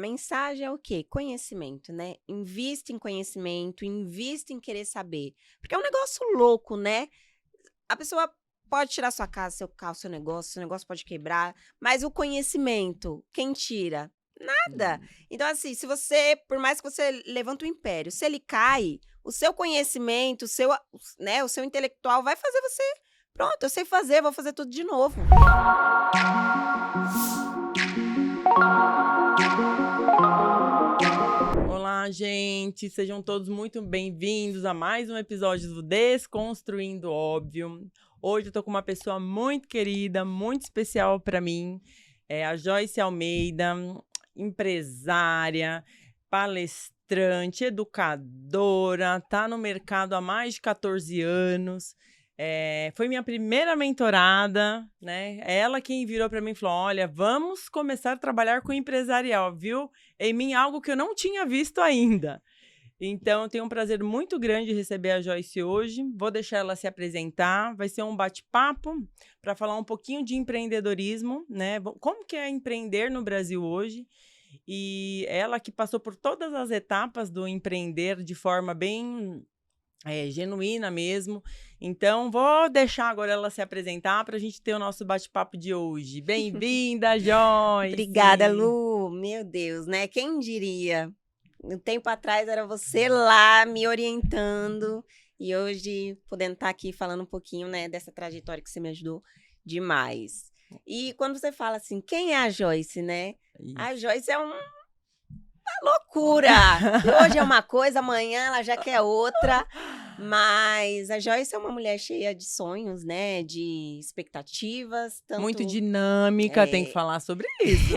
mensagem é o quê? Conhecimento, né? Invista em conhecimento, invista em querer saber. Porque é um negócio louco, né? A pessoa pode tirar sua casa, seu carro, seu negócio pode quebrar, mas o conhecimento, quem tira? Nada. Hum. Então, assim, se você, por mais que você levanta o império, se ele cai, o seu conhecimento, o seu intelectual vai fazer você. Pronto, eu sei fazer, vou fazer tudo de novo. Olá, gente! Sejam todos muito bem-vindos a mais um episódio do Desconstruindo Óbvio. Hoje eu tô com uma pessoa muito querida, muito especial para mim. É a Joyce Almeida, empresária, palestrante, educadora, tá no mercado há mais de 14 anos. Foi minha primeira mentorada, né? É ela quem virou para mim e falou: olha, vamos começar a trabalhar com empresarial, viu? Em mim, algo que eu não tinha visto ainda. Então, eu tenho um prazer muito grande de receber a Joyce hoje. Vou deixar ela se apresentar. Vai ser um bate-papo para falar um pouquinho de empreendedorismo, né? Como que é empreender no Brasil hoje? E ela que passou por todas as etapas do empreender de forma bem genuína mesmo. Então, vou deixar agora ela se apresentar para a gente ter o nosso bate-papo de hoje. Bem-vinda, Obrigada, Joyce! Lu. Meu Deus, né? Quem diria? Um tempo atrás era você lá me orientando e hoje podendo estar aqui falando um pouquinho, né, dessa trajetória que você me ajudou demais. E quando você fala assim, quem é a Joyce, né? A Isso. Joyce é uma loucura! E hoje é uma coisa, amanhã ela já quer outra. Mas a Joyce é uma mulher cheia de sonhos, né? De expectativas, Muito tanto dinâmica, tem que falar sobre isso.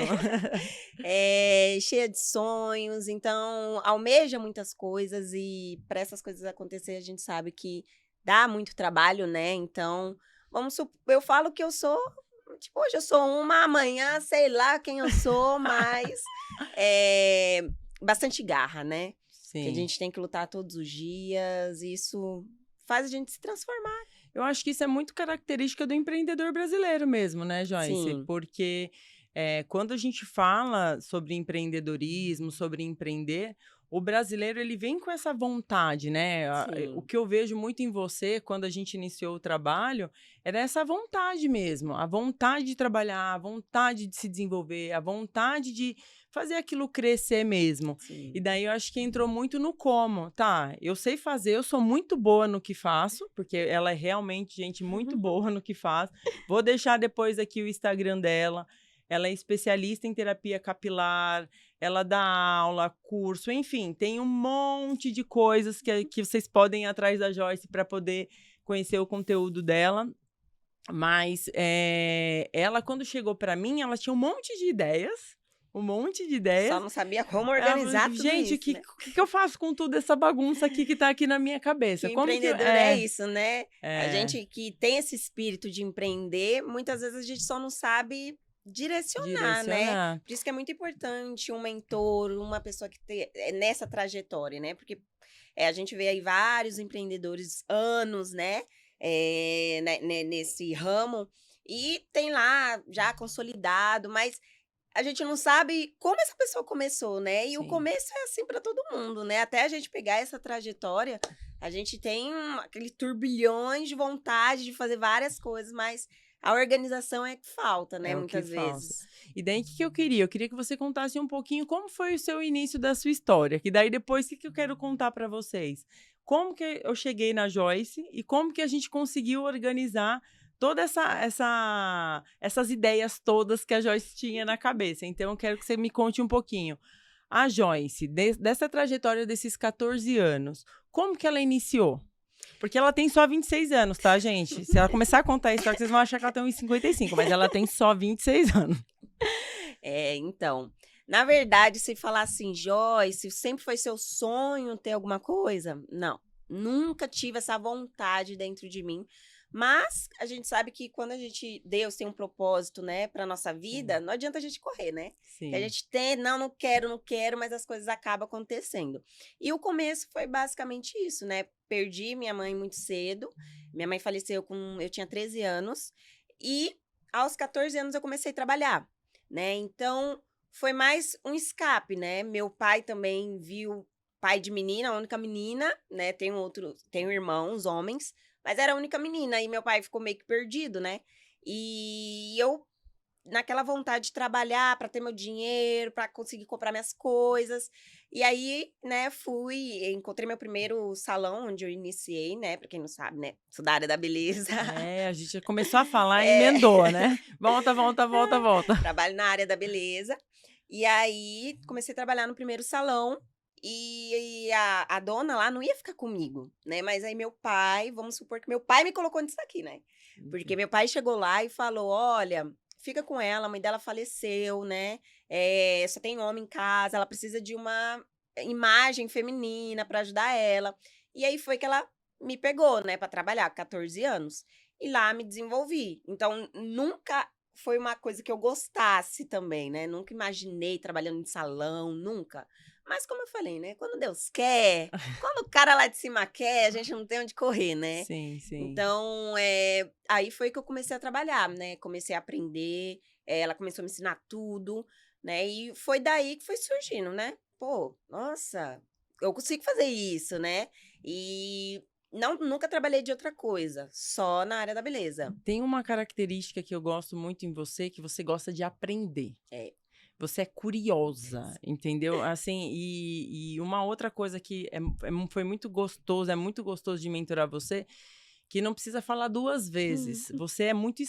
cheia de sonhos, então almeja muitas coisas e para essas coisas acontecer a gente sabe que dá muito trabalho, né? Então, eu falo que eu sou, tipo, hoje eu sou uma, amanhã sei lá quem eu sou, mas bastante garra, né? Que a Sim. gente tem que lutar todos os dias, e isso faz a gente se transformar. Eu acho que isso é muito característica do empreendedor brasileiro mesmo, né, Joyce? Sim, Porque quando a gente fala sobre empreendedorismo, sobre empreender, o brasileiro ele vem com essa vontade, né? O sim, que eu vejo muito em você quando a gente iniciou o trabalho era essa vontade mesmo, a vontade de trabalhar, a vontade de se desenvolver, a vontade de fazer aquilo crescer mesmo. E sim. daí eu acho que entrou muito no como, tá? Eu sei fazer, eu sou muito boa no que faço, porque ela é realmente gente muito boa no que faz. Vou deixar depois aqui o Instagram dela. Ela é especialista em terapia capilar, ela dá aula, curso, enfim, tem um monte de coisas que vocês podem ir atrás da Joyce para poder conhecer o conteúdo dela. Mas ela, quando chegou para mim, ela tinha um monte de ideias. Um monte de Só ideias. não sabia como Ela falou organizar assim, tudo gente, o isso, que, né? que eu faço com toda essa bagunça aqui que tá aqui na minha Que cabeça? o Como que eu... empreendedor é isso, né? A É, gente que tem esse espírito de empreender, muitas vezes a gente só não sabe direcionar, né? direcionar. Por isso que é muito importante um mentor, uma pessoa que nessa trajetória, né? Porque a gente vê aí vários empreendedores anos, né? Nesse ramo e tem lá já consolidado, mas a gente não sabe como essa pessoa começou, né? E o Sim, começo é assim para todo mundo, né? Até a gente pegar essa trajetória, a gente tem aquele turbilhões de vontade de fazer várias coisas, mas a organização é que falta, né? é o que Muitas falta. vezes. E daí, o que eu queria? Eu queria que você contasse um pouquinho como foi o seu início da sua história. Que daí, depois, o que eu quero contar para vocês? Como que eu cheguei na Joyce e como que a gente conseguiu organizar toda essas ideias todas que a Joyce tinha na cabeça. Então, eu quero que você me conte um pouquinho. A Joyce, dessa trajetória desses 14 anos, como que ela iniciou? Porque ela tem só 26 anos, tá, gente? Se ela começar a contar a história, vocês vão achar que ela tem uns 55, mas ela tem só 26 anos. Então, na verdade, se falar assim, Joyce, sempre foi seu sonho ter alguma coisa? Não, nunca tive essa vontade dentro de mim. Mas a gente sabe que quando Deus tem um propósito, né, para nossa vida, Sim, não adianta a gente correr, né? Que a sim, gente tem, não, não quero, não quero, mas as coisas acabam acontecendo. E o começo foi basicamente isso, né? Perdi minha mãe muito cedo. Minha mãe faleceu eu tinha 13 anos e aos 14 anos eu comecei a trabalhar, né? Então, foi mais um escape, né? Meu pai também viu, pai de menina, a única menina, né? Tenho irmãos, homens, mas era a única menina, e meu pai ficou meio que perdido, né? E eu, naquela vontade de trabalhar para ter meu dinheiro, para conseguir comprar minhas coisas. E aí, né, encontrei meu primeiro salão onde eu iniciei, né, para quem não sabe, né, sou da área da beleza. É, a gente já começou a falar e É, emendou, né? Volta, volta, volta, volta. trabalho na área da beleza. E aí, comecei a trabalhar no primeiro salão. E a dona lá não ia ficar comigo, né? Mas aí meu pai, vamos supor que meu pai me colocou nisso aqui, né? Porque meu pai chegou lá e falou: olha, fica com ela, a mãe dela faleceu, né? Só tem homem em casa, ela precisa de uma imagem feminina para ajudar ela. E aí foi que ela me pegou, né, para trabalhar, com 14 anos. E lá me desenvolvi. Então, nunca foi uma coisa que eu gostasse também, né? Nunca imaginei trabalhando em salão, nunca. Mas como eu falei, né? Quando Deus quer, quando o cara lá de cima quer, a gente não tem onde correr, né? Sim, sim. Então, aí foi que eu comecei a trabalhar, né? Comecei a aprender, ela começou a me ensinar tudo, né? E foi daí que foi surgindo, né? Pô, nossa, eu consigo fazer isso, né? E nunca trabalhei de outra coisa, só na área da beleza. Tem uma característica que eu gosto muito em você, que você gosta de aprender. É. Você é curiosa, entendeu? Assim, e uma outra coisa que foi muito gostoso de mentorar você, que não precisa falar duas vezes. Você é muito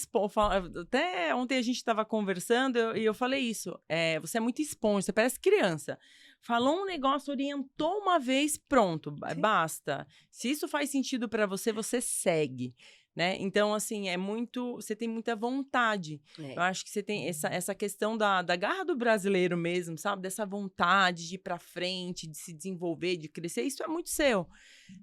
até ontem a gente estava conversando e eu falei isso. Você é muito esponja, você parece criança. Falou um negócio, orientou uma vez, pronto, basta. Se isso faz sentido para você, você segue. Né? Então, assim, você tem muita vontade. Eu acho que você tem essa questão da garra do brasileiro mesmo, sabe? Dessa vontade de ir para frente, de se desenvolver, de crescer, isso é muito seu,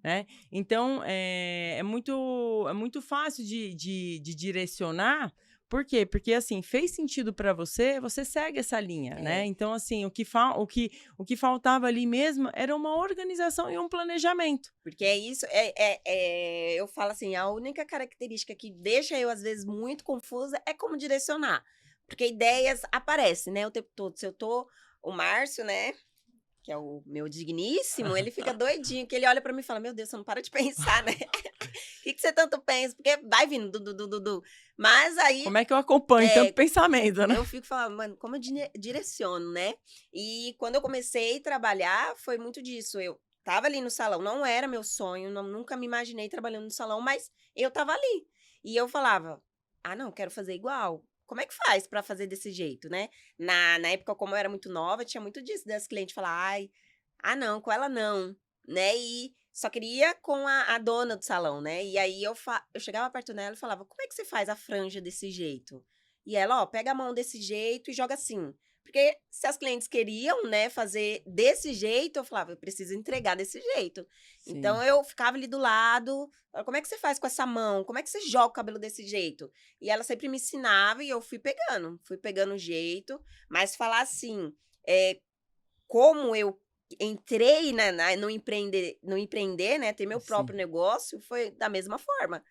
né? Então, é muito fácil de direcionar. Por quê? Porque, assim, fez sentido para você, você segue essa linha, né? Então, assim, o que faltava ali mesmo era uma organização e um planejamento. Porque é isso, eu falo assim, a única característica que deixa eu, às vezes, muito confusa é como direcionar. Porque ideias aparecem, né, o tempo todo. Se eu tô, o Márcio, né, que é o meu digníssimo, ele fica doidinho, que ele olha pra mim e fala, meu Deus, você não para de pensar, né? O que você tanto pensa? Porque vai vindo, du. Mas aí... Como é que eu acompanho tanto pensamento, né? Eu fico falando, mano, como eu direciono, né? E quando eu comecei a trabalhar, foi muito disso. Eu tava ali no salão, não era meu sonho, nunca me imaginei trabalhando no salão, mas eu tava ali. E eu falava, não, quero fazer igual. Como é que faz pra fazer desse jeito, né? Na época, como eu era muito nova, tinha muito disso, das clientes falar, não, com ela não, né? E só queria com a dona do salão, né? E aí eu chegava perto dela e falava, como é que você faz a franja desse jeito? E ela, pega a mão desse jeito e joga assim. Porque se as clientes queriam, né, fazer desse jeito, eu falava, eu preciso entregar desse jeito. Sim. Então, eu ficava ali do lado, como é que você faz com essa mão? Como é que você joga o cabelo desse jeito? E ela sempre me ensinava e eu fui pegando o jeito. Mas falar assim, como eu entrei no empreender, né, ter meu próprio negócio, foi da mesma forma.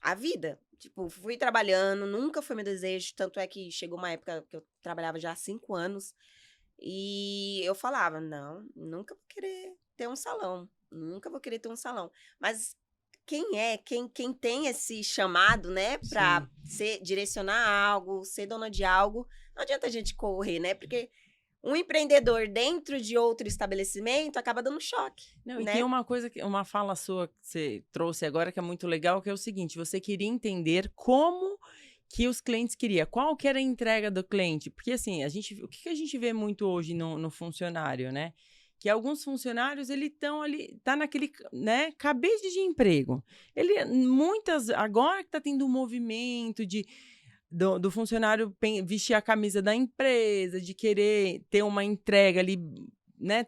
A vida. Tipo, fui trabalhando, nunca foi meu desejo, tanto é que chegou uma época que eu trabalhava já há 5 anos, e eu falava, não, nunca vou querer ter um salão, nunca vou querer ter um salão. Mas quem tem esse chamado, né, pra direcionar algo, ser dona de algo, não adianta a gente correr, né, porque um empreendedor dentro de outro estabelecimento acaba dando choque. Não, né? E tem uma fala sua que você trouxe agora que é muito legal, que é o seguinte, você queria entender como que os clientes queriam, qual que era a entrega do cliente, porque assim, o que a gente vê muito hoje no funcionário, né? Que alguns funcionários, ele estão ali, tá naquele, né, cabide de emprego. Agora que tá tendo um movimento do funcionário vestir a camisa da empresa, de querer ter uma entrega ali, né,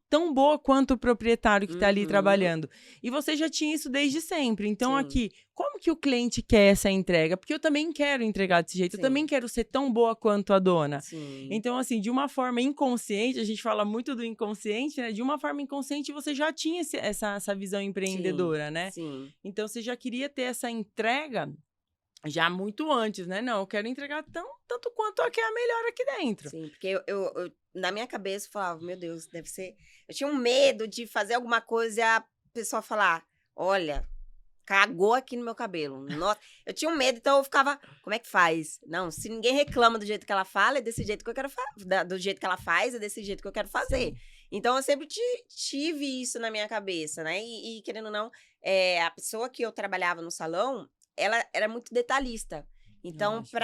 tão boa quanto o proprietário que está ali trabalhando. E você já tinha isso desde sempre. Então, aqui, como que o cliente quer essa entrega? Porque eu também quero entregar desse jeito, eu também quero ser tão boa quanto a dona. Então, assim, de uma forma inconsciente, a gente fala muito do inconsciente, né? De uma forma inconsciente, você já tinha essa visão empreendedora, né? Então, você já queria ter essa entrega Já muito antes, né? Não, eu quero entregar tanto quanto a que é a melhor aqui dentro. Sim, porque na minha cabeça, eu falava, meu Deus, deve ser... Eu tinha um medo de fazer alguma coisa e a pessoa falar, olha, cagou aqui no meu cabelo. Nossa, eu tinha um medo, então eu ficava, como é que faz? Não, se ninguém reclama do jeito que ela fala, é desse jeito que eu quero fazer. Do jeito que ela faz, é desse jeito que eu quero fazer. Sim. Então, eu sempre tive isso na minha cabeça, né? E querendo ou não, a pessoa que eu trabalhava no salão, ela era muito detalhista. Então, Lógico.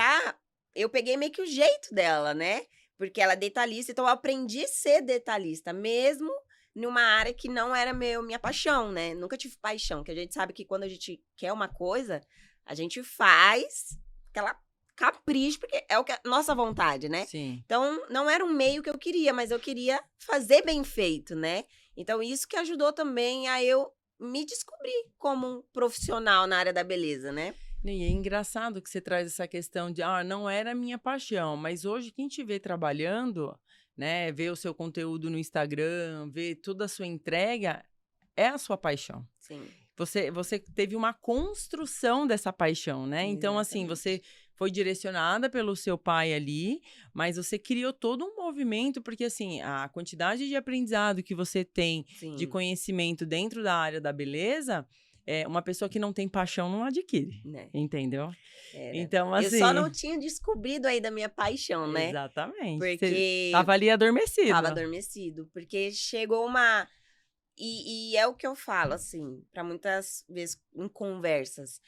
eu peguei meio que o jeito dela, né? Porque ela é detalhista, então eu aprendi a ser detalhista, mesmo numa área que não era minha paixão, né? Nunca tive paixão, que a gente sabe que quando a gente quer uma coisa, a gente faz aquela capricho, porque é o que é nossa vontade, né? Sim. Então, não era um meio que eu queria, mas eu queria fazer bem feito, né? Então, isso que ajudou também a eu me descobrir como um profissional na área da beleza, né? E é engraçado que você traz essa questão de, não era a minha paixão, mas hoje quem te vê trabalhando, né, vê o seu conteúdo no Instagram, vê toda a sua entrega, é a sua paixão. Sim. Você teve uma construção dessa paixão, né? Então, assim, você foi direcionada pelo seu pai ali, mas você criou todo um movimento, porque, assim, a quantidade de aprendizado que você tem, de Sim. conhecimento dentro da área da beleza, uma pessoa que não tem paixão não adquire, Né? entendeu? Era. Então, Eu só assim... não tinha descobrido ainda a minha paixão, né? Exatamente. Você Porque tava ali adormecido. tava adormecido. Porque chegou uma... E é o que eu falo, assim, para muitas vezes em conversas.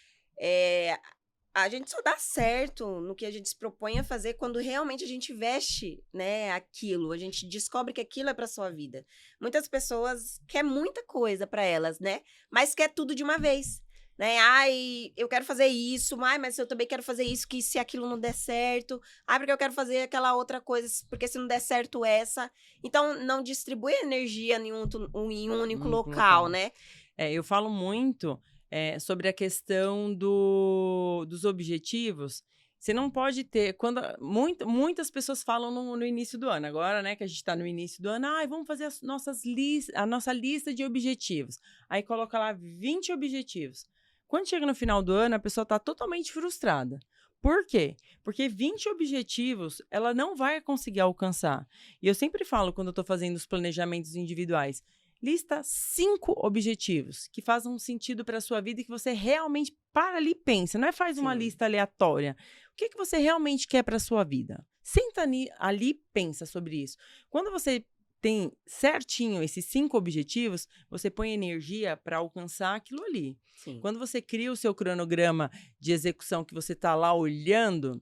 A gente só dá certo no que a gente se propõe a fazer quando realmente a gente veste, né, aquilo. A gente descobre que aquilo é para sua vida. Muitas pessoas querem muita coisa para elas, né? Mas quer tudo de uma vez. Né? Ai, eu quero fazer isso, mas eu também quero fazer isso, que se aquilo não der certo. Ai, porque eu quero fazer aquela outra coisa, porque se não der certo essa. Então, não distribui energia em um único local, né? Eu falo muito sobre a questão dos objetivos. Você não pode ter... Muitas pessoas falam no início do ano, agora, né, que a gente está no início do ano, vamos fazer a nossa lista de objetivos. Aí coloca lá 20 objetivos. Quando chega no final do ano, a pessoa está totalmente frustrada. Por quê? Porque 20 objetivos ela não vai conseguir alcançar. E eu sempre falo, quando eu estou fazendo os planejamentos individuais, lista 5 objetivos que fazem sentido para a sua vida e que você realmente para ali e pensa. Não faz uma lista aleatória. O que você realmente quer para a sua vida? Senta ali e pensa sobre isso. Quando você tem certinho esses 5 objetivos, você põe energia para alcançar aquilo ali. Sim. Quando você cria o seu cronograma de execução, que você está lá olhando,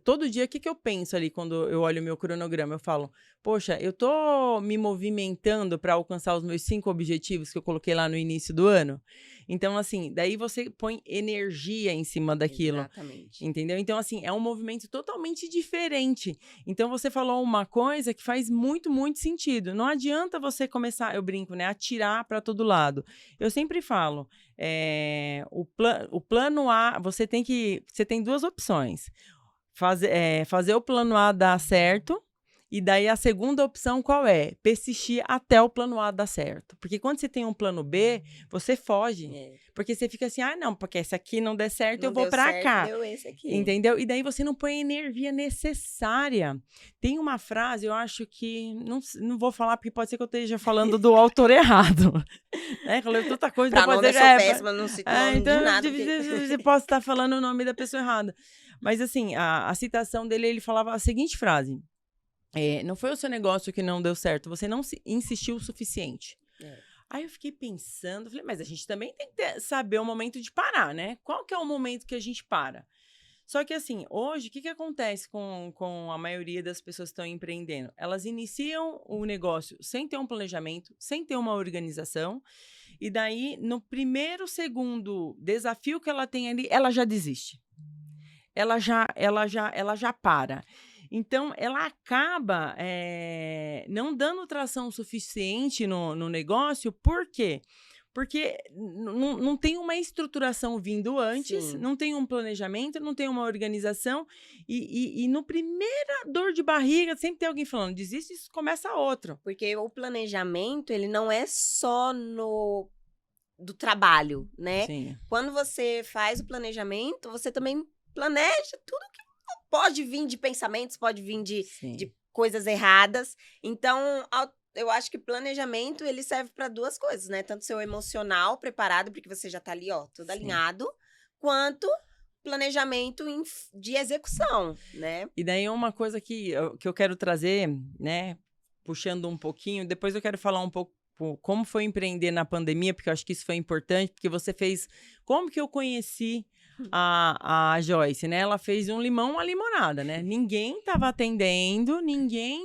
todo dia, o que eu penso ali quando eu olho o meu cronograma? Eu falo, poxa, eu tô me movimentando para alcançar os meus 5 objetivos que eu coloquei lá no início do ano? Então, assim, daí você põe energia em cima daquilo. Exatamente. Entendeu? Então, assim, é um movimento totalmente diferente. Então, você falou uma coisa que faz muito, muito sentido. Não adianta você começar, eu brinco, né? Atirar para todo lado. Eu sempre falo, o plano A, você tem 2 opções. Fazer o plano A dar certo, e daí a segunda opção qual é? Persistir até o plano A dar certo. Porque quando você tem um plano B, você foge. Porque você fica assim, não, porque esse aqui não der certo, não eu vou pra cá. Deu esse aqui. Entendeu? E daí você não põe a energia necessária. Tem uma frase, eu acho que... Não vou falar, porque pode ser que eu esteja falando do autor errado. Né? Falei tanta coisa. Pra pode nome ser, eu sou péssima, não cito nome então, de nada. Você pode estar falando o nome da pessoa errada. Mas, assim, a citação dele, ele falava a seguinte frase. Não foi o seu negócio que não deu certo, você não insistiu o suficiente. Aí eu fiquei pensando, falei, mas a gente também tem que saber o momento de parar, né? Qual que é o momento que a gente para? Só que, assim, hoje, o que acontece com a maioria das pessoas que estão empreendendo? Elas iniciam o negócio sem ter um planejamento, sem ter uma organização, e daí, no segundo desafio que ela tem ali, ela já desiste. Ela já para. Então, ela acaba não dando tração suficiente no negócio. Por quê? Porque não tem uma estruturação vindo antes, Sim. Não tem um planejamento, não tem uma organização. E no primeira dor de barriga, sempre tem alguém falando, desiste, isso começa outro. Porque o planejamento, ele não é só no do trabalho, né? Sim. Quando você faz o planejamento, você também planeja tudo que pode vir de pensamentos, pode vir Sim. de coisas erradas. Então, eu acho que planejamento, ele serve para duas coisas, né? Tanto seu emocional preparado, porque você já tá ali, ó, tudo Sim. alinhado, quanto planejamento de execução, né? E daí uma coisa que eu quero trazer, né, puxando um pouquinho, depois eu quero falar um pouco como foi empreender na pandemia, porque eu acho que isso foi importante, porque você fez... Como que eu conheci a Joyce, né? Ela fez um limão, uma limonada, né? Ninguém tava atendendo,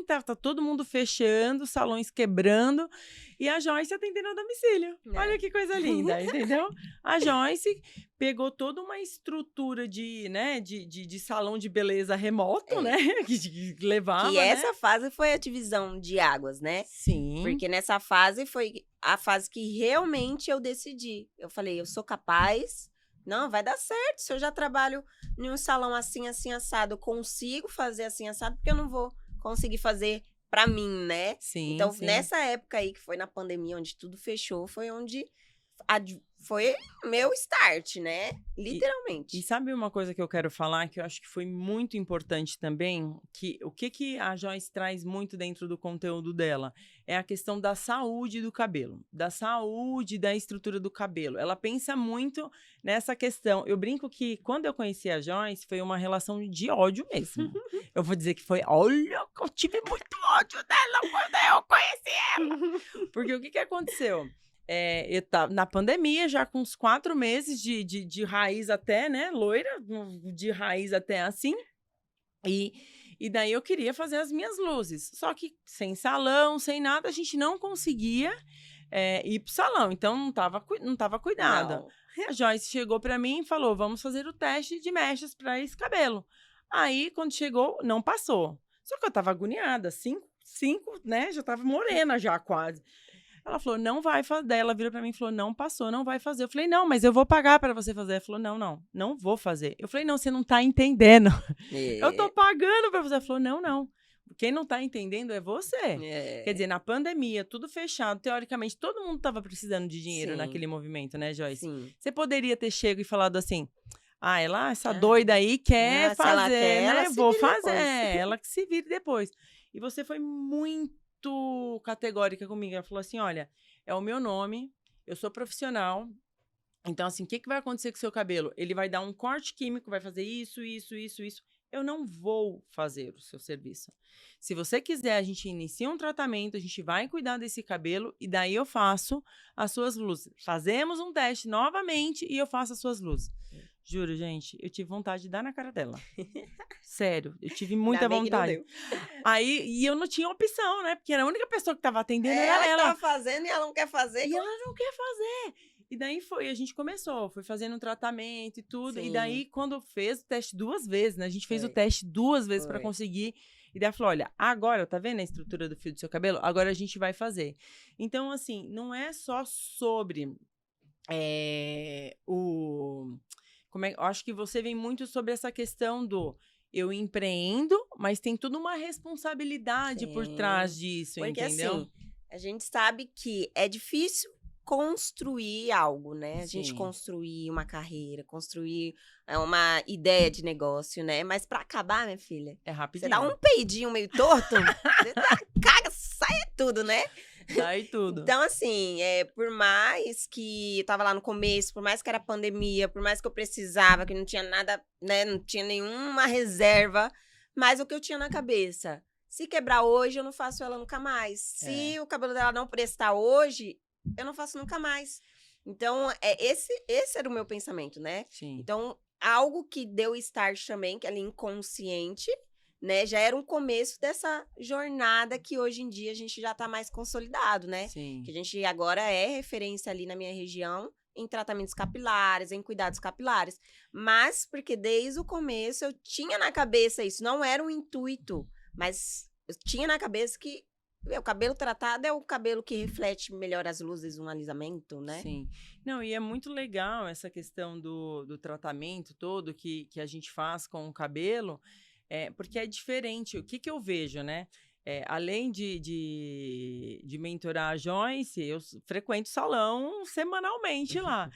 tá todo mundo fechando, salões quebrando, e a Joyce atendendo a domicílio. Olha que coisa linda, entendeu? A Joyce pegou toda uma estrutura de, né, de salão de beleza remoto, né? Que levava, que essa fase foi a divisão de águas, né? Sim. Porque nessa fase foi a fase que realmente eu decidi. Eu falei, eu sou capaz, não, vai dar certo. Se eu já trabalho em um salão assim, assim, assado, eu consigo fazer assim, assado, porque eu não vou conseguir fazer pra mim, né? Sim, então, sim. nessa época aí, que foi na pandemia, onde tudo fechou, foi onde foi meu start, né? Literalmente. E sabe uma coisa que eu quero falar, que eu acho que foi muito importante também, que o que a Joyce traz muito dentro do conteúdo dela? É a questão da saúde do cabelo, da saúde da estrutura do cabelo. Ela pensa muito nessa questão. Eu brinco que quando eu conheci a Joyce, foi uma relação de ódio mesmo. Eu vou dizer que foi, olha, eu tive muito ódio dela quando eu conheci ela. Porque o que aconteceu? Eu tava na pandemia, já com uns 4 meses de raiz até, né, loira, de raiz até assim, e daí eu queria fazer as minhas luzes, só que sem salão, sem nada, a gente não conseguia ir pro salão, então não tava cuidada. Não. A Joyce chegou pra mim e falou, vamos fazer o teste de mechas pra esse cabelo. Aí, quando chegou, não passou. Só que eu tava agoniada, 5, né, já tava morena já quase. Ela falou, não vai fazer. Daí ela virou pra mim e falou, não passou, não vai fazer. Eu falei, não, mas eu vou pagar pra você fazer. Ela falou, não vou fazer. Eu falei, não, você não tá entendendo. Eu tô pagando pra você. Ela falou, não. Quem não tá entendendo é você. Quer dizer, na pandemia, tudo fechado, teoricamente, todo mundo tava precisando de dinheiro naquele movimento, né, Joyce? Sim. Você poderia ter chego e falado assim, essa doida aí quer fazer, ela quer, né? ela Vou fazer. depois. Ela que se vire depois. E você foi muito categórica comigo. Ela falou assim, olha, é o meu nome, eu sou profissional, então assim, o que vai acontecer com o seu cabelo? Ele vai dar um corte químico, vai fazer isso. Eu não vou fazer o seu serviço. Se você quiser, a gente inicia um tratamento, a gente vai cuidar desse cabelo e daí eu faço as suas luzes. Fazemos um teste novamente e eu faço as suas luzes. Juro, gente, eu tive vontade de dar na cara dela. Sério, eu tive muita vontade. Aí, e eu não tinha opção, né? Porque era a única pessoa que tava atendendo, era ela. Ela tava fazendo e ela não quer fazer. E ela não quer fazer. E daí a gente foi fazendo um tratamento e tudo. Sim. E daí, quando fez o teste 2 vezes, né? A gente fez o teste 2 vezes pra conseguir. E daí ela falou, olha, agora, tá vendo a estrutura do fio do seu cabelo? Agora a gente vai fazer. Então, assim, não é só sobre eu acho que você vem muito sobre essa questão do eu empreendo, mas tem toda uma responsabilidade por trás disso, porque, entendeu? Assim, a gente sabe que é difícil construir algo, né? A gente construir uma carreira, construir uma ideia de negócio, né? Mas pra acabar, minha filha, é rapidinho. Você dá um peidinho meio torto, você caga, sai tudo, né? Sai tudo. Então, assim, por mais que eu tava lá no começo, por mais que era pandemia, por mais que eu precisava, que não tinha nada, né? Não tinha nenhuma reserva, mas o que eu tinha na cabeça, se quebrar hoje, eu não faço ela nunca mais. Se o cabelo dela não prestar hoje, eu não faço nunca mais. Então, esse era o meu pensamento, né? Sim. Então, algo que deu start também, que ali inconsciente, né? Já era um começo dessa jornada que hoje em dia a gente já tá mais consolidado, né? Sim. Que a gente agora é referência ali na minha região em tratamentos capilares, em cuidados capilares. Mas porque desde o começo eu tinha na cabeça isso, não era um intuito, mas eu tinha na cabeça que o cabelo tratado é o cabelo que reflete melhor as luzes, um alisamento, né? Sim. Não, e é muito legal essa questão do tratamento todo que a gente faz com o cabelo, porque é diferente. O que eu vejo, né? além de mentorar a Joyce, eu frequento o salão semanalmente lá.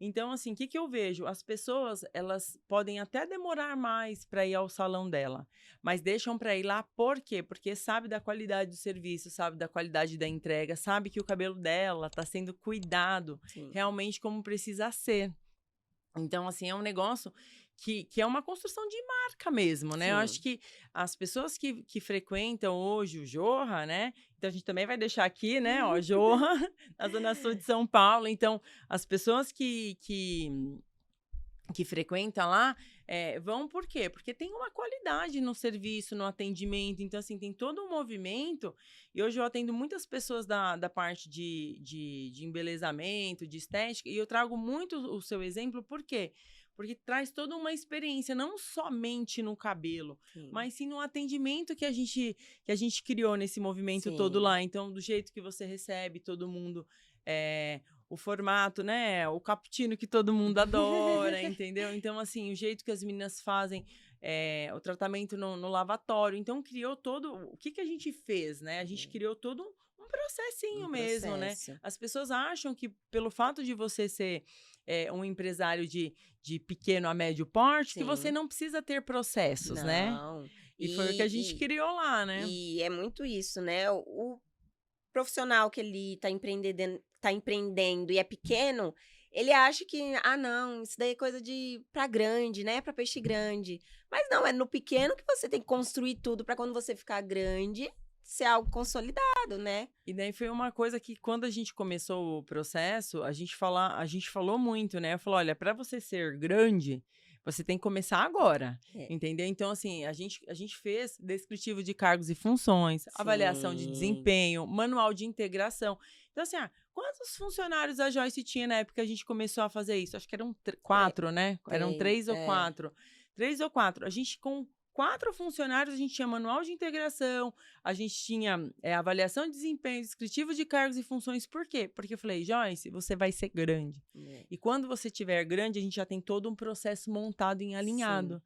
Então, assim, o que eu vejo? As pessoas, elas podem até demorar mais para ir ao salão dela, mas deixam para ir lá por quê? Porque sabe da qualidade do serviço, sabe da qualidade da entrega, sabe que o cabelo dela está sendo cuidado Sim. realmente como precisa ser. Então, assim, é um negócio que é uma construção de marca mesmo, né? Eu acho Sim. que as pessoas que frequentam hoje o Jorra, né? Então, a gente também vai deixar aqui, né? Ó, Jorra, na Zona Sul de São Paulo. Então, as pessoas que frequentam lá vão por quê? Porque tem uma qualidade no serviço, no atendimento. Então, assim, tem todo um movimento. E hoje eu atendo muitas pessoas da parte de embelezamento, de estética, e eu trago muito o seu exemplo, por quê? Porque traz toda uma experiência, não somente no cabelo, Sim. mas sim no atendimento que a gente criou nesse movimento todo Sim. lá. Então, do jeito que você recebe todo mundo, o formato, né? O cappuccino que todo mundo adora, entendeu? Então, assim, o jeito que as meninas fazem o tratamento no lavatório. Então, criou todo. O que a gente fez, né? A gente criou todo um processinho Um mesmo, né? processo. As pessoas acham que, pelo fato de você ser um empresário de pequeno a médio porte, que você Sim. não precisa ter processos, né? Não. E foi o que a gente criou lá, né? E é muito isso, né? O profissional que ele tá empreendendo e é pequeno, ele acha que, não, isso daí é coisa pra grande, né? Pra peixe grande. Mas não, é no pequeno que você tem que construir tudo pra quando você ficar grande, ser algo consolidado, né? E daí foi uma coisa que, quando a gente começou o processo, a gente falou muito, né? Falou, olha, para você ser grande, você tem que começar agora, É. entendeu? Então, assim, a gente fez descritivo de cargos e funções, avaliação de Sim. desempenho, manual de integração. Então, assim, quantos funcionários a Joyce tinha na época que a gente começou a fazer isso? Acho que eram 4, né? Eram 3 ou 4. 3 ou 4. A gente, com 4 funcionários, a gente tinha manual de integração, a gente tinha avaliação de desempenho, descritivo de cargos e funções. Por quê? Porque eu falei, Joyce, você vai ser grande. E quando você tiver grande, a gente já tem todo um processo montado e alinhado. Sim.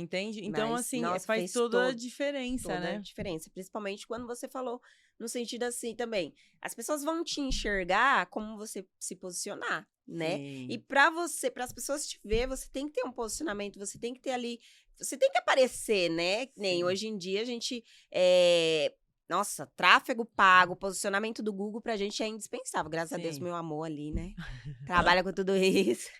Entende? Então, Mas, assim, nossa, faz fez toda a diferença, toda a né? diferença. Principalmente quando você falou no sentido assim também. As pessoas vão te enxergar como você se posicionar, né? E Sim. para as pessoas te ver, você tem que ter um posicionamento, você tem que ter ali, você tem que aparecer, né? Nem Sim. hoje em dia a gente nossa, tráfego pago, posicionamento do Google pra gente é indispensável. Graças a Deus, Sim. meu amor ali, né? Trabalha com tudo isso.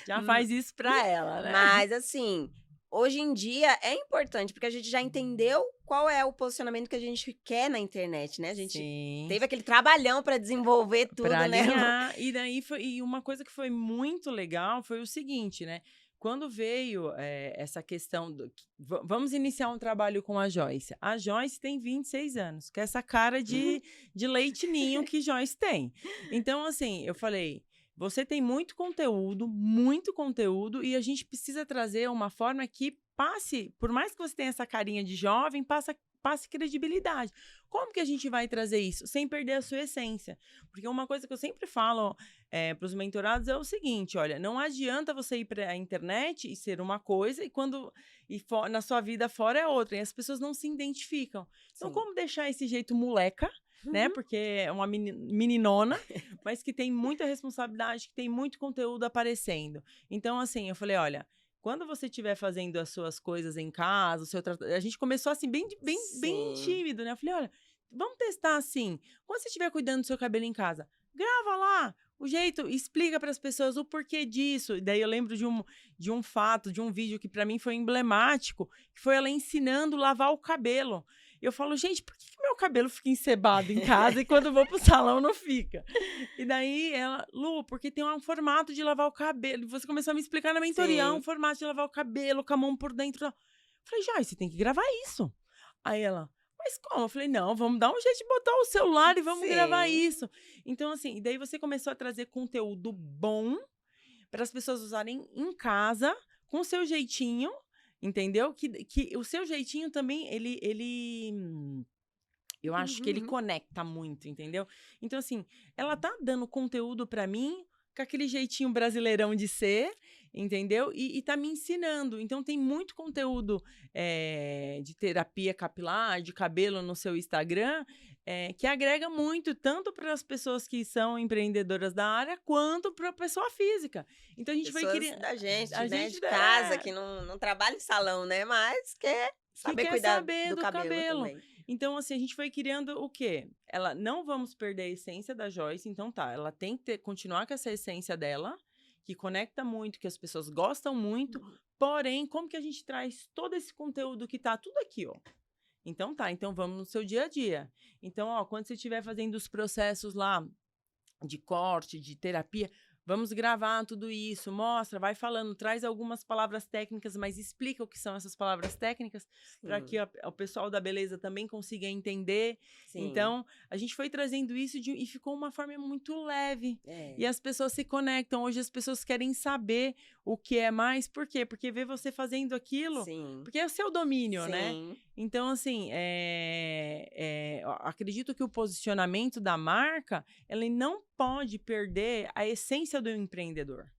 Já faz isso pra ela, né? Mas, assim, hoje em dia é importante, porque a gente já entendeu qual é o posicionamento que a gente quer na internet, né? A gente Sim. teve aquele trabalhão para desenvolver tudo, Pra né? alinhar. E daí e uma coisa que foi muito legal foi o seguinte, né? Quando veio essa questão vamos iniciar um trabalho com a Joyce. A Joyce tem 26 anos, que é essa cara de leite ninho que Joyce tem. Então, assim, eu falei, você tem muito conteúdo, e a gente precisa trazer uma forma que passe, por mais que você tenha essa carinha de jovem, passe credibilidade. Como que a gente vai trazer isso? Sem perder a sua essência. Porque uma coisa que eu sempre falo para os mentorados é o seguinte, olha, não adianta você ir para a internet e ser uma coisa na sua vida fora é outra, e as pessoas não se identificam. Então, Sim. como deixar esse jeito moleca, né? Porque é uma meninona, mas que tem muita responsabilidade, que tem muito conteúdo aparecendo. Então, assim, eu falei, olha, quando você estiver fazendo as suas coisas em casa, a gente começou assim, bem Sim. tímido, né? Eu falei, olha, vamos testar assim. Quando você estiver cuidando do seu cabelo em casa, grava lá o jeito, explica para as pessoas o porquê disso. E daí eu lembro de um fato, de um vídeo que para mim foi emblemático, que foi ela ensinando a lavar o cabelo. Eu falo, gente, por que meu cabelo fica encebado em casa e quando eu vou pro salão não fica? E daí ela, Lu, porque tem um formato de lavar o cabelo. E você começou a me explicar na mentoria, um formato de lavar o cabelo, com a mão por dentro. Eu falei, Joyce, você tem que gravar isso. Aí ela, mas como? Eu falei, não, vamos dar um jeito de botar o celular e vamos gravar isso. Então, assim, e daí você começou a trazer conteúdo bom para as pessoas usarem em casa, com o seu jeitinho, entendeu? Que o seu jeitinho também, eu acho que ele conecta muito, entendeu? Então, assim, ela tá dando conteúdo para mim com aquele jeitinho brasileirão de ser entendeu? E tá me ensinando. Então, tem muito conteúdo de terapia capilar, de cabelo no seu Instagram, que agrega muito, tanto para as pessoas que são empreendedoras da área, quanto para a pessoa física. Então, a gente vai Pessoas criando... da gente, A né, gente de casa, que não trabalha em salão, né, mas quer que saber quer cuidar saber do do cabelo cabelo. também. Então, assim, a gente foi criando o quê? Ela, não vamos perder a essência da Joyce, então tá, ela tem que continuar com essa essência dela, que conecta muito, que as pessoas gostam muito, porém, como que a gente traz todo esse conteúdo que tá tudo aqui, ó? Então tá, então vamos no seu dia a dia. Então, ó, quando você estiver fazendo os processos lá de corte, de terapia, vamos gravar tudo isso, mostra, vai falando, traz algumas palavras técnicas, mas explica o que são essas palavras técnicas para que Sim, o pessoal da beleza também consiga entender. sim. Então, a gente foi trazendo isso e ficou uma forma muito leve. É. E as pessoas se conectam. Hoje as pessoas querem saber o que é mais. Por quê? Porque vê você fazendo aquilo, Sim. porque é o seu domínio, né? Sim. Então, assim, eu acredito que o posicionamento da marca, ele não pode perder a essência do empreendedor,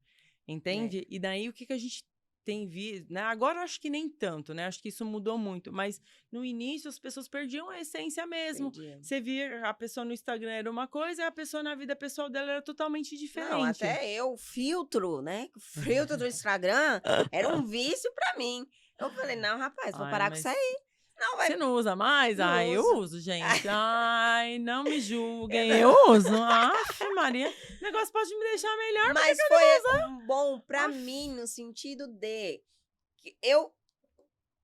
entende? E daí, o que a gente tem visto, né? Agora, eu acho que nem tanto, né? Acho que isso mudou muito, mas no início, as pessoas perdiam a essência mesmo. Entendi. Você via a pessoa no Instagram era uma coisa, e a pessoa na vida pessoal dela era totalmente diferente. Não, até eu, o filtro, né? O filtro do Instagram era um vício pra mim. Eu falei, não, rapaz, vou Ai, parar com mas isso aí. Não, vai. você não usa mais? Não Ai, eu uso. uso, gente. Ai, não me julguem. Eu uso. Aff, Maria. O negócio pode me deixar melhor. Mas foi um bom pra mim no sentido de que eu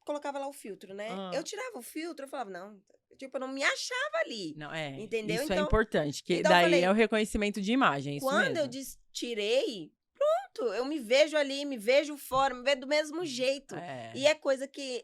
colocava lá o filtro, né? Ah. Eu tirava o filtro, eu falava, não, tipo, eu não me achava ali. Não, Entendeu? isso é Então, importante, que então eu daí falei, é o reconhecimento de imagem, isso quando mesmo. eu tirei, pronto, eu me vejo ali, me vejo fora, me vejo do mesmo jeito. E é coisa que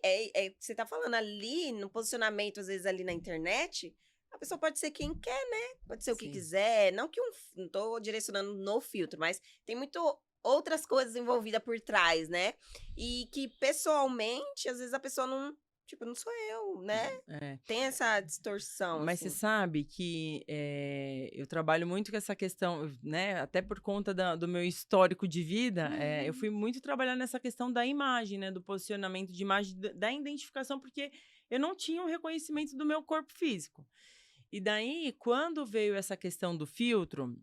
você tá falando ali, no posicionamento, às vezes ali na internet, a pessoa pode ser quem quer, né? Pode ser o que Sim. quiser. Não que não tô direcionando no filtro, mas tem muito outras coisas envolvidas por trás, né? E que pessoalmente, às vezes a pessoa não, tipo, não sou eu, né? Tem essa distorção, Mas assim. você sabe que eu trabalho muito com essa questão, né? Até por conta do meu histórico de vida, eu fui muito trabalhar nessa questão da imagem, né? Do posicionamento de imagem, da identificação, porque eu não tinha um reconhecimento do meu corpo físico. E daí, quando veio essa questão do filtro,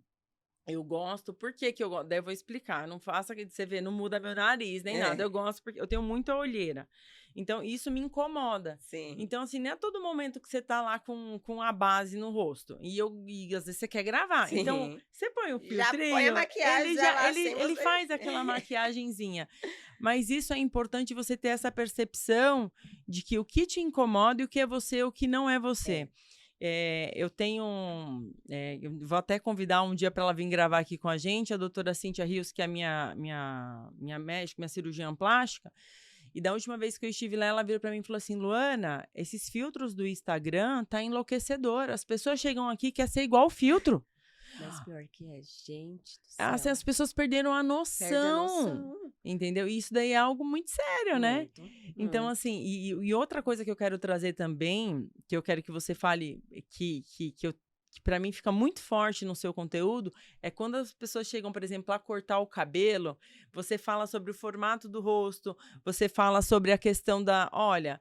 eu gosto, por que que eu gosto? Daí eu vou explicar, não faça que você vê, não muda meu nariz, nem nada. Eu gosto porque eu tenho muita olheira. Então, isso me incomoda. Sim. Então, assim, não é todo momento que você tá lá com a base no rosto. E às vezes você quer gravar. Sim. Então, você põe o Já filtrinho. põe a maquiagem, ele faz aquela maquiagenzinha. Mas isso é importante você ter essa percepção de que o que te incomoda e o que é você, o que não é você. Eu tenho eu vou até convidar um dia para ela vir gravar aqui com a gente, a doutora Cíntia Rios, que é a minha médica, minha cirurgiã plástica. E da última vez que eu estive lá, ela virou para mim e falou assim: Luana, esses filtros do Instagram tá enlouquecedor. As pessoas chegam aqui e querem ser igual o filtro. Mas pior que gente do céu. Assim, as pessoas perderam a noção. Perde a noção. Entendeu? E isso daí é algo muito sério, né? Então, muito. assim, e outra coisa que eu quero trazer também, que eu quero que você fale, que para mim fica muito forte no seu conteúdo, é quando as pessoas chegam, por exemplo, a cortar o cabelo, você fala sobre o formato do rosto, você fala sobre a questão olha,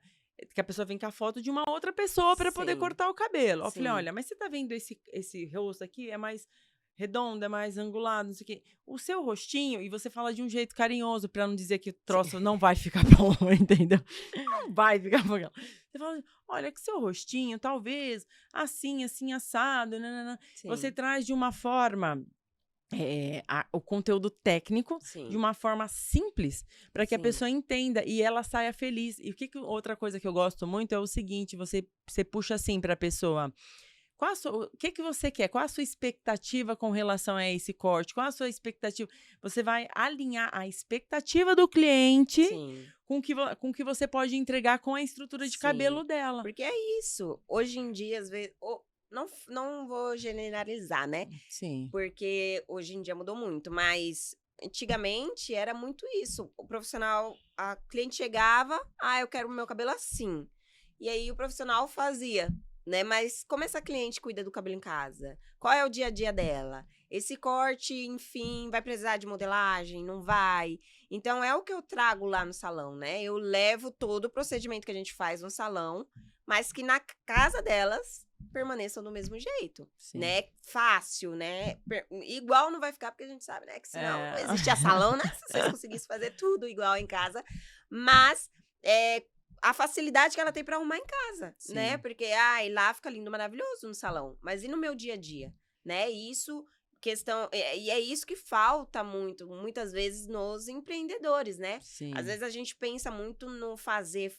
que a pessoa vem com a foto de uma outra pessoa para poder Sim. cortar o cabelo. Eu falei, Sim. olha, mas você tá vendo esse rosto aqui? É mais redondo, é mais angulado, não sei o quê. O seu rostinho, e você fala de um jeito carinhoso, para não dizer que o troço não vai ficar bom, entendeu? Não vai ficar bom. Você fala, olha, que seu rostinho, talvez, assim, assado, nanana. Você traz de uma forma o conteúdo técnico de uma forma simples para que a pessoa entenda e ela saia feliz. E outra coisa que eu gosto muito é o seguinte: você puxa assim para a pessoa. O que você quer? Qual a sua expectativa com relação a esse corte? Qual a sua expectativa? Você vai alinhar a expectativa do cliente com o que você pode entregar com a estrutura de cabelo dela. Porque é isso. Hoje em dia, às vezes... Não vou generalizar, né? Sim. Porque hoje em dia mudou muito, mas antigamente era muito isso. O profissional, a cliente chegava, eu quero o meu cabelo assim. E aí o profissional fazia. né? Mas como essa cliente cuida do cabelo em casa? Qual é o dia a dia dela? Esse corte, enfim, vai precisar de modelagem? Não vai? Então, é o que eu trago lá no salão, né? Eu levo todo o procedimento que a gente faz no salão, mas que na casa delas permaneçam do mesmo jeito, Sim. né? Fácil, né? Igual não vai ficar, porque a gente sabe, né? Que senão É. não existia salão, né? Se vocês conseguissem fazer tudo igual em casa. Mas a facilidade que ela tem pra arrumar em casa, Sim. né? Porque, e lá fica lindo, maravilhoso no salão. Mas e no meu dia a dia, né? Isso, questão... E é isso que falta muitas vezes nos empreendedores, né? Sim. Às vezes a gente pensa muito no fazer,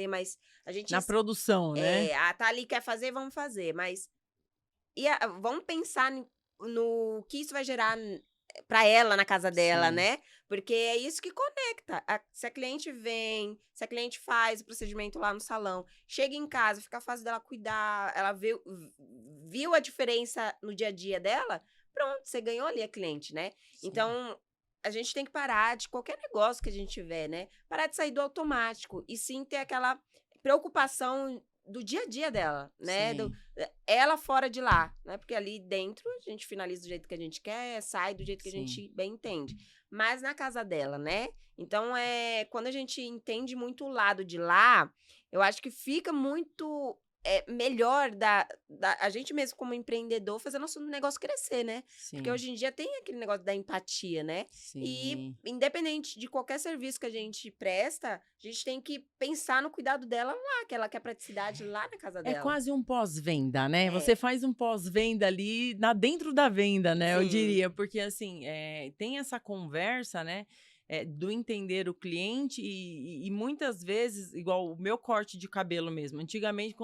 mas a gente... Na produção, né? Tá ali, quer fazer, vamos fazer. Mas vamos pensar no que isso vai gerar pra ela na casa dela, Sim. né? Porque é isso que conecta. Se a cliente vem, se a cliente faz o procedimento lá no salão, chega em casa, fica fácil dela cuidar, ela viu a diferença no dia a dia dela, pronto, você ganhou ali a cliente, né? Sim. Então, a gente tem que parar de qualquer negócio que a gente tiver, né? Parar de sair do automático e sim ter aquela preocupação do dia a dia dela, né? Sim. Ela fora de lá, né? Porque ali dentro a gente finaliza do jeito que a gente quer, sai do jeito que Sim. a gente bem entende. Mas na casa dela, né? Então, quando a gente entende muito o lado de lá, eu acho que fica muito melhor a gente mesmo como empreendedor fazer nosso negócio crescer, né? Sim. Porque hoje em dia tem aquele negócio da empatia, né? Sim. E independente de qualquer serviço que a gente presta, a gente tem que pensar no cuidado dela lá, que ela quer praticidade lá na casa dela. É quase um pós-venda, né? É. Você faz um pós-venda ali dentro da venda, né? Eu Sim. diria, porque assim, tem essa conversa, né? Do entender o cliente e muitas vezes, igual o meu corte de cabelo mesmo. Antigamente,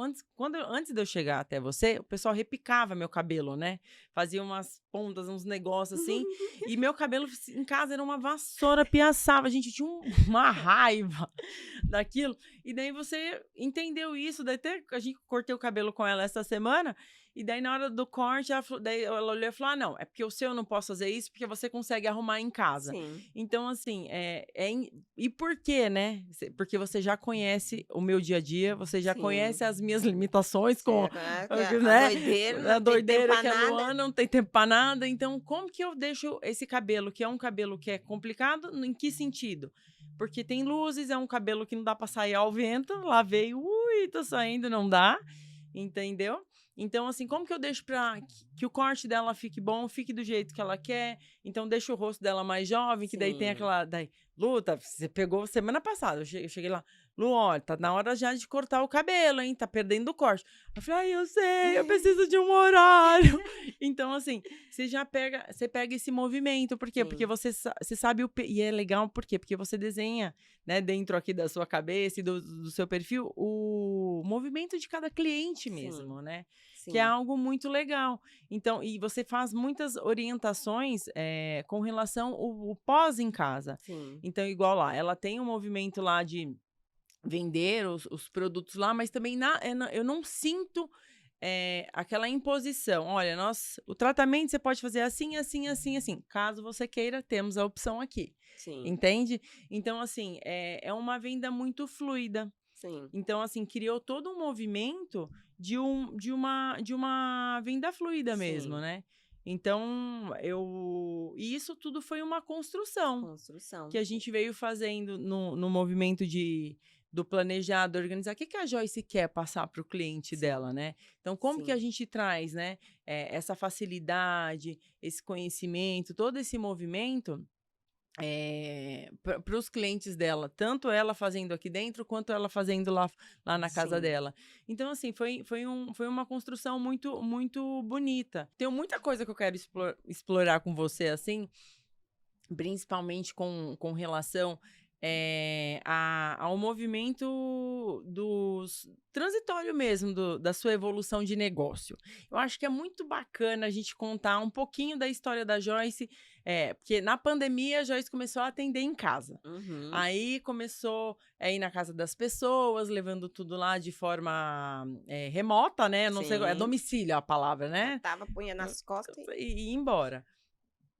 antes de eu chegar até você, o pessoal repicava meu cabelo, né? Fazia umas pontas, uns negócios assim. E meu cabelo em casa era uma vassoura, piaçava. A gente tinha uma raiva daquilo. E daí você entendeu isso. Daí até a gente cortei o cabelo com ela essa semana. E daí, na hora do corte, ela olhou e falou: não, é porque o seu eu não posso fazer isso, porque você consegue arrumar em casa. Sim. Então, assim, e por quê, né? Porque você já conhece o meu dia a dia, você já Sim. conhece as minhas limitações com A doideira, a doideira que é nada. Luana, não tem tempo pra nada. Então, como que eu deixo esse cabelo, que é um cabelo que é complicado, em que sentido? Porque tem luzes, é um cabelo que não dá pra sair ao vento, lavei, tá saindo, não dá, entendeu? Então, assim, como que eu deixo pra que o corte dela fique bom, fique do jeito que ela quer? Então, deixa o rosto dela mais jovem, que daí tem Sim. aquela... Luta, você pegou semana passada, eu cheguei lá, Lu, olha, tá na hora já de cortar o cabelo, hein? Tá perdendo o corte. Eu falei, eu sei, eu preciso de um horário. Então, assim, você pega esse movimento. Por quê? Sim. Porque você sabe e é legal, por quê? Porque você desenha, né, dentro aqui da sua cabeça e do seu perfil, o movimento de cada cliente mesmo, Sim. né? Sim. Que é algo muito legal. Então, e você faz muitas orientações com relação ao pós em casa. Sim. Então, igual lá, ela tem um movimento lá de vender os produtos lá, mas também eu não sinto aquela imposição. Olha, o tratamento você pode fazer assim, assim, assim, assim. Caso você queira, temos a opção aqui. Sim. Entende? Então, assim, é uma venda muito fluida. Sim. Então, assim, criou todo um movimento de uma venda fluida mesmo, Sim. né? Então, e isso tudo foi uma construção que a gente veio fazendo no movimento do planejar, do organizar. O que a Joyce quer passar para o cliente dela, né? Então, como Sim. que a gente traz, né, essa facilidade, esse conhecimento, todo esse movimento para os clientes dela, tanto ela fazendo aqui dentro, quanto ela fazendo lá na casa Sim. dela. Então, assim, foi uma construção muito, muito bonita. Tenho muita coisa que eu quero explorar com você, assim, principalmente com relação ao movimento transitório mesmo, da sua evolução de negócio. Eu acho que é muito bacana a gente contar um pouquinho da história da Joyce, porque na pandemia a Joyce começou a atender em casa. Uhum. Aí começou a ir na casa das pessoas, levando tudo lá de forma remota, né? Não sei, é domicílio a palavra, né? Punha nas costas E ir embora.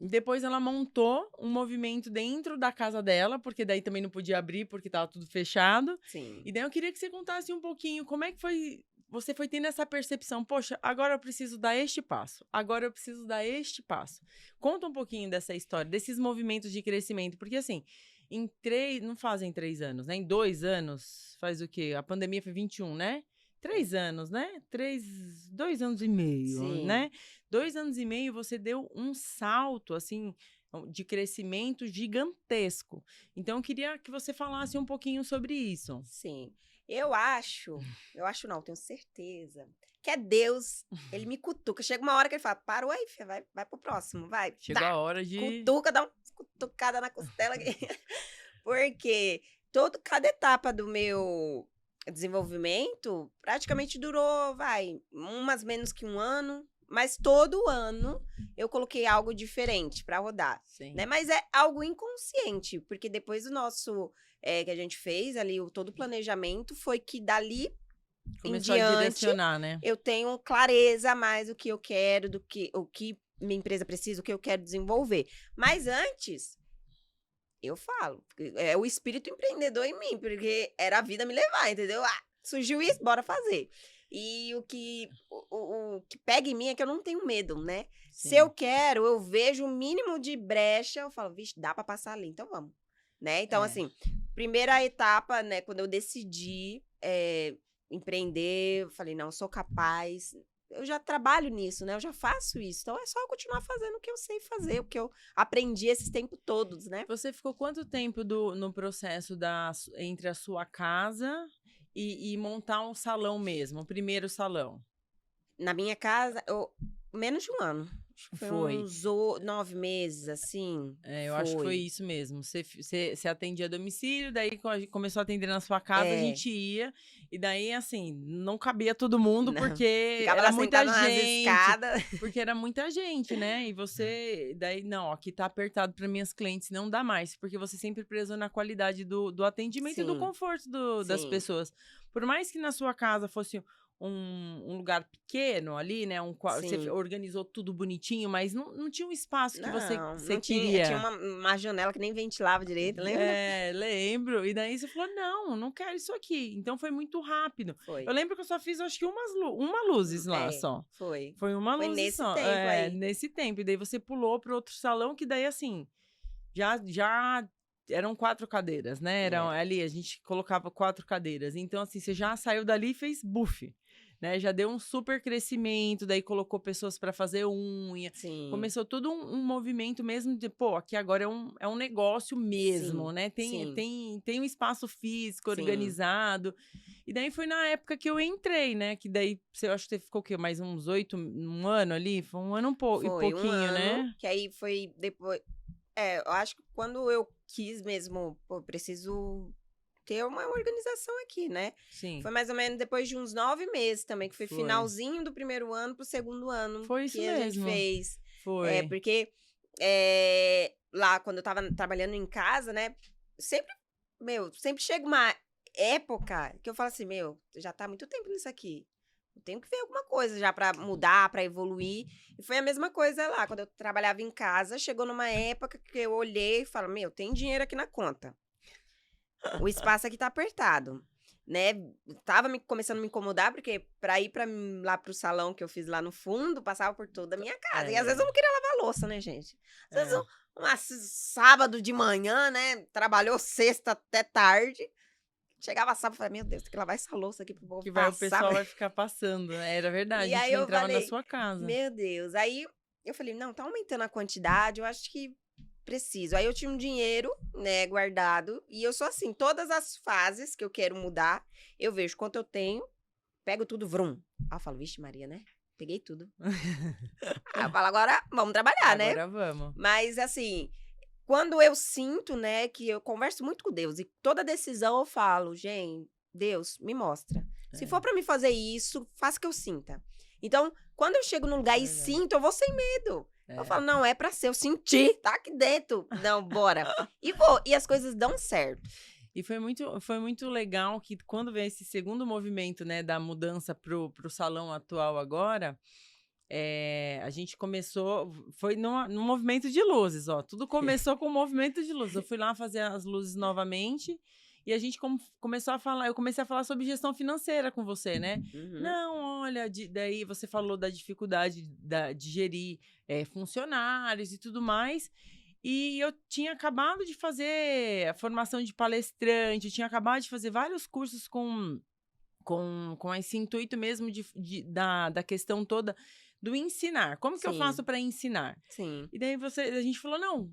Depois ela montou um movimento dentro da casa dela, porque daí também não podia abrir, porque estava tudo fechado. Sim. E daí eu queria que você contasse um pouquinho como é que foi você foi tendo essa percepção, poxa, agora eu preciso dar este passo, agora eu preciso dar este passo. Conta um pouquinho dessa história, desses movimentos de crescimento, porque assim, não fazem 3 anos, né? Em 2 anos, faz o quê? A pandemia foi 21, né? 3 anos, né? 2 anos e meio, Sim. né? 2 anos e meio você deu um salto, assim, de crescimento gigantesco. Então, eu queria que você falasse um pouquinho sobre isso. Sim. Eu acho não, tenho certeza, que é Deus, ele me cutuca. Chega uma hora que ele fala, parou aí, filha, vai pro próximo, vai. Chegou a hora de... Cutuca, dá uma cutucada na costela. Porque cada etapa do meu desenvolvimento praticamente durou, umas menos que um ano, mas todo ano eu coloquei algo diferente para rodar, Sim. né? Mas é algo inconsciente, porque depois do nosso que a gente fez ali, todo o planejamento, foi que dali Começou em a diante, direcionar, né? eu tenho clareza mais do que eu quero, o que minha empresa precisa, o que eu quero desenvolver. Mas antes, eu falo, é o espírito empreendedor em mim, porque era a vida me levar, entendeu? Surgiu isso, bora fazer. E o que pega em mim é que eu não tenho medo, né? Sim. Se eu quero, eu vejo o mínimo de brecha, eu falo, vixe, dá pra passar ali, então vamos. Né? Então, assim, primeira etapa, né, quando eu decidi empreender, eu falei, não, eu sou capaz, eu já trabalho nisso, né? Eu já faço isso. Então, é só eu continuar fazendo o que eu sei fazer, o que eu aprendi esses tempos todos, né? Você ficou quanto tempo no processo entre a sua casa e montar um salão mesmo, o primeiro salão? Na minha casa, menos de um ano. Acho que foi uns 9 meses, assim. Eu acho que foi isso mesmo. Você atendia a domicílio, daí começou a atender na sua casa, a gente ia. E daí, assim, não cabia todo mundo, Não. porque Ficava era lá muita sentada nas gente. escadas. Porque era muita gente, né? E você, daí, não, aqui tá apertado para minhas clientes, não dá mais. Porque você sempre prezou na qualidade do atendimento e do Sim. conforto das Sim. pessoas. Por mais que na sua casa fosse um lugar pequeno ali, né? Você Sim. organizou tudo bonitinho, mas não tinha um espaço que você não queria. Tinha uma janela que nem ventilava direito, lembra? Lembro. E daí você falou, não quero isso aqui. Então foi muito rápido. Foi. Eu lembro que eu só fiz, acho que uma luzes lá só. Foi. Foi uma luz nesse só. tempo aí. Nesse tempo. E daí você pulou para outro salão que daí, assim, já eram 4 cadeiras, né? Ali, a gente colocava 4 cadeiras. Então, assim, você já saiu dali e fez buff. Né, já deu um super crescimento, daí colocou pessoas para fazer unha. Sim. Começou todo um movimento mesmo de, aqui agora é um negócio mesmo, Sim. né? Tem um espaço físico Sim. organizado. E daí foi na época que eu entrei, né? Que daí, eu acho que você ficou o quê? Mais uns 1 ano ali? Foi um ano e pouquinho, um ano, né? Que aí foi depois... eu acho que quando eu quis mesmo, preciso ter uma organização aqui, né? Sim. Foi mais ou menos depois de uns 9 meses também, que foi finalzinho do primeiro ano pro segundo ano. Foi isso que mesmo. a gente fez. Foi. Porque lá, quando eu tava trabalhando em casa, né? Sempre chega uma época que eu falo assim, já tá há muito tempo nisso aqui. Eu tenho que ver alguma coisa já pra mudar, pra evoluir. E foi a mesma coisa lá, quando eu trabalhava em casa, chegou numa época que eu olhei e falei, tem dinheiro aqui na conta. O espaço aqui tá apertado, né? Tava começando a me incomodar, porque pra ir lá pro salão que eu fiz lá no fundo, passava por toda a minha casa. E às vezes eu não queria lavar louça, né, gente? Às vezes, sábado de manhã, né? Trabalhou sexta até tarde. Chegava sábado e falei, meu Deus, tem que lavar essa louça aqui pro povo Que passar. o pessoal vai ficar passando, né? Era verdade, E a aí gente eu entrava falei, na sua casa. Meu Deus. Aí eu falei, não, tá aumentando a quantidade, eu acho que preciso. Aí eu tinha um dinheiro, né, guardado, e eu sou assim, todas as fases que eu quero mudar, eu vejo quanto eu tenho, pego tudo, vrum. Aí eu falo, vixe Maria, né? Peguei tudo. Aí eu falo, agora vamos trabalhar, né? Agora vamos. Mas assim, quando eu sinto, né, que eu converso muito com Deus, e toda decisão eu falo, gente, Deus, me mostra. Se for pra me fazer isso, faça que eu sinta. Então, quando eu chego num lugar e sinto, eu vou sem medo. Eu falo, não, é pra ser, eu senti, tá aqui dentro. Não, bora. E vou, e as coisas dão certo. E foi muito legal que quando veio esse segundo movimento, né, da mudança pro salão atual agora, a gente começou, foi num movimento de luzes, ó. Tudo começou com um movimento de luzes. Eu fui lá fazer as luzes novamente E a gente começou a falar, eu comecei a falar sobre gestão financeira com você, né? Uhum. Não, olha, daí você falou da dificuldade de gerir funcionários e tudo mais. E eu tinha acabado de fazer a formação de palestrante, eu tinha acabado de fazer vários cursos com esse intuito mesmo da questão toda do ensinar. Como que eu faço Sim, para ensinar? sim, E daí a gente falou, não,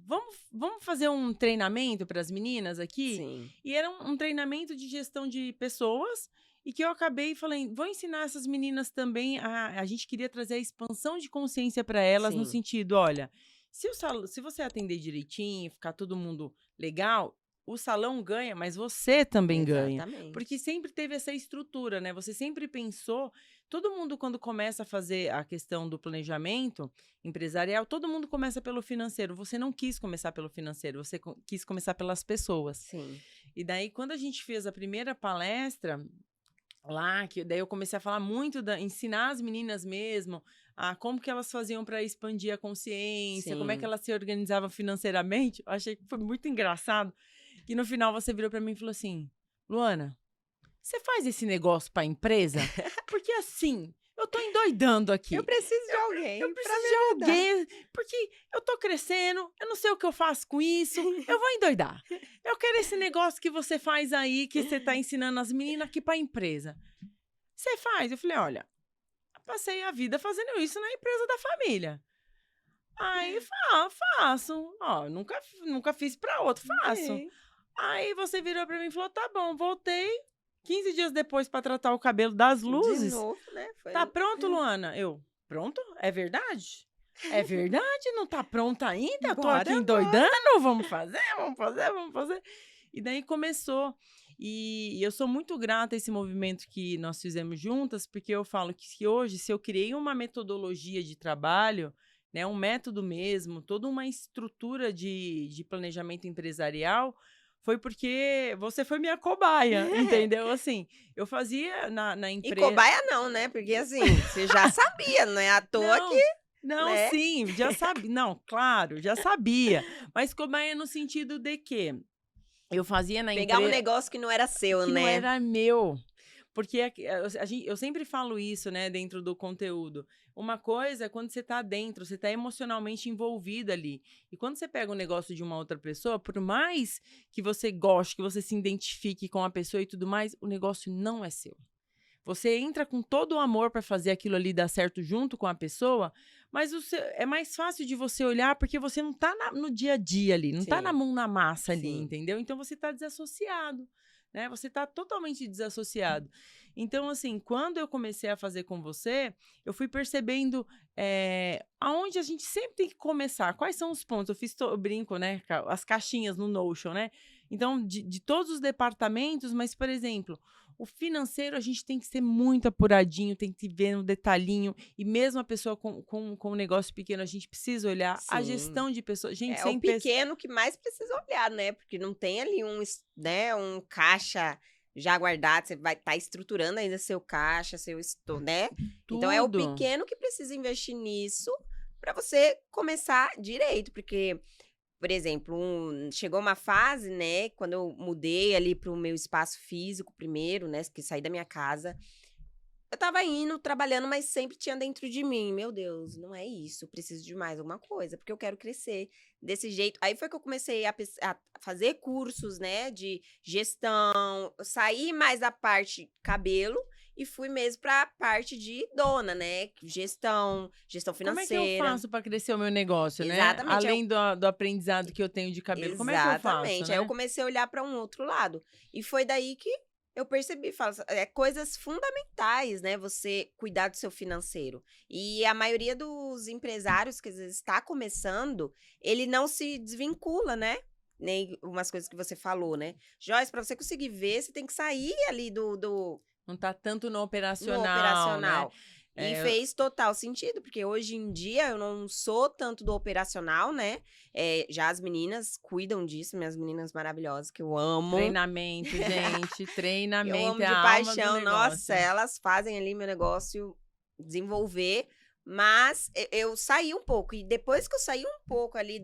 vamos fazer um treinamento para as meninas aqui? sim, E era um treinamento de gestão de pessoas, e que eu acabei falando, vou ensinar essas meninas também, a gente queria trazer a expansão de consciência para elas, no sim. sentido, olha, se você atender direitinho, ficar todo mundo legal, o salão ganha, mas você também ganha. Porque Exatamente. sempre teve essa estrutura, né? Você sempre pensou. Todo mundo, quando começa a fazer a questão do planejamento empresarial, todo mundo começa pelo financeiro. Você não quis começar pelo financeiro, você quis começar pelas pessoas. Sim, E daí, quando a gente fez a primeira palestra lá, que daí eu comecei a falar muito ensinar as meninas mesmo, a como que elas faziam para expandir a consciência, como é que sim. elas se organizavam financeiramente. Eu achei que foi muito engraçado. E no final você virou para mim e falou assim: Luana, você faz esse negócio para a empresa? Porque assim, eu tô endoidando Eu aqui. preciso de Eu alguém para preciso me de ajudar. alguém, porque eu tô crescendo, eu não sei o que eu faço com isso, eu vou endoidar. Eu quero esse negócio que você faz aí, que você tá ensinando as meninas aqui para a empresa. Você faz? Eu falei, olha, passei a vida fazendo isso na empresa da família. Aí, faço. Ó, nunca fiz para outro, faço. Sim. Aí você virou para mim e falou, tá bom, voltei 15 dias depois para tratar o cabelo das De luzes. novo, né? Tá Foi. pronto, Luana? Eu, pronto? É verdade? É verdade? Não tá pronto ainda? Eu tô aqui Bora, bora. endoidando? Vamos fazer, vamos fazer, vamos fazer. E daí começou. E eu sou muito grata a esse movimento que nós fizemos juntas, porque eu falo que hoje, se eu criei uma metodologia de trabalho, né, um método mesmo, toda uma estrutura de planejamento empresarial, foi porque você foi minha cobaia, entendeu? Assim, eu fazia na E empresa. cobaia não, né? Porque assim, você já sabia, não é à toa que, Não, não, né? sim, já sabia. Não, claro, já sabia. Mas cobaia no sentido de que eu fazia na Pegar um empresa negócio que não era seu, que não né? era meu. Porque eu sempre falo isso, né, dentro do conteúdo. Uma coisa é quando você tá dentro, você tá emocionalmente envolvido ali. E quando você pega um negócio de uma outra pessoa, por mais que você goste, que você se identifique com a pessoa e tudo mais, o negócio não é seu. Você entra com todo o amor para fazer aquilo ali dar certo junto com a pessoa, mas é mais fácil de você olhar porque você não tá no dia a dia ali, não tá na Sim, mão na massa ali, sim. entendeu? Então você tá desassociado, né? Você tá totalmente desassociado. Então, assim, quando eu comecei a fazer com você, eu fui percebendo aonde a gente sempre tem que começar. Quais são os pontos? Eu brinco, né? As caixinhas no Notion, né? Então, de todos os departamentos, mas, por exemplo, o financeiro a gente tem que ser muito apuradinho, tem que ver no detalhinho. E mesmo a pessoa com um negócio pequeno, a gente precisa olhar a Sim. gestão de pessoas. Gente, É o sem pequeno que mais precisa olhar, né? Porque não tem ali né, um caixa já guardado, você vai estar estruturando ainda seu caixa, seu estoque, né? Então é o tudo. pequeno que precisa investir nisso para você começar direito, porque por exemplo, chegou uma fase, né, quando eu mudei ali para o meu espaço físico primeiro, né, que saí da minha casa, eu estava indo, trabalhando, mas sempre tinha dentro de mim, meu Deus, não é isso, eu preciso de mais alguma coisa, porque eu quero crescer desse jeito. Aí foi que eu comecei a fazer cursos, né, de gestão, eu saí mais da parte cabelo e fui mesmo para a parte de dona, né, gestão Como é que eu financeira. faço para crescer o meu negócio, né? Exatamente. Além do aprendizado que eu tenho de cabelo, como é que eu faço, Exatamente. Aí eu né? comecei a olhar para um outro lado. E foi daí que eu percebi, falo, coisas fundamentais, né? Você cuidar do seu financeiro. E a maioria dos empresários que às vezes está começando, ele não se desvincula, né? Nem umas coisas que você falou, né? Joyce, para você conseguir ver, você tem que sair ali Não tá tanto no no operacional, né? operacional. E É, fez total sentido, porque hoje em dia eu não sou tanto do operacional, né? Já as meninas cuidam disso, minhas meninas maravilhosas, que eu amo. treinamento, gente. Que eu Treinamento amo é de a alma do paixão. Nossa, negócio. elas fazem ali meu negócio desenvolver. Mas eu saí um pouco. E depois que eu saí um pouco ali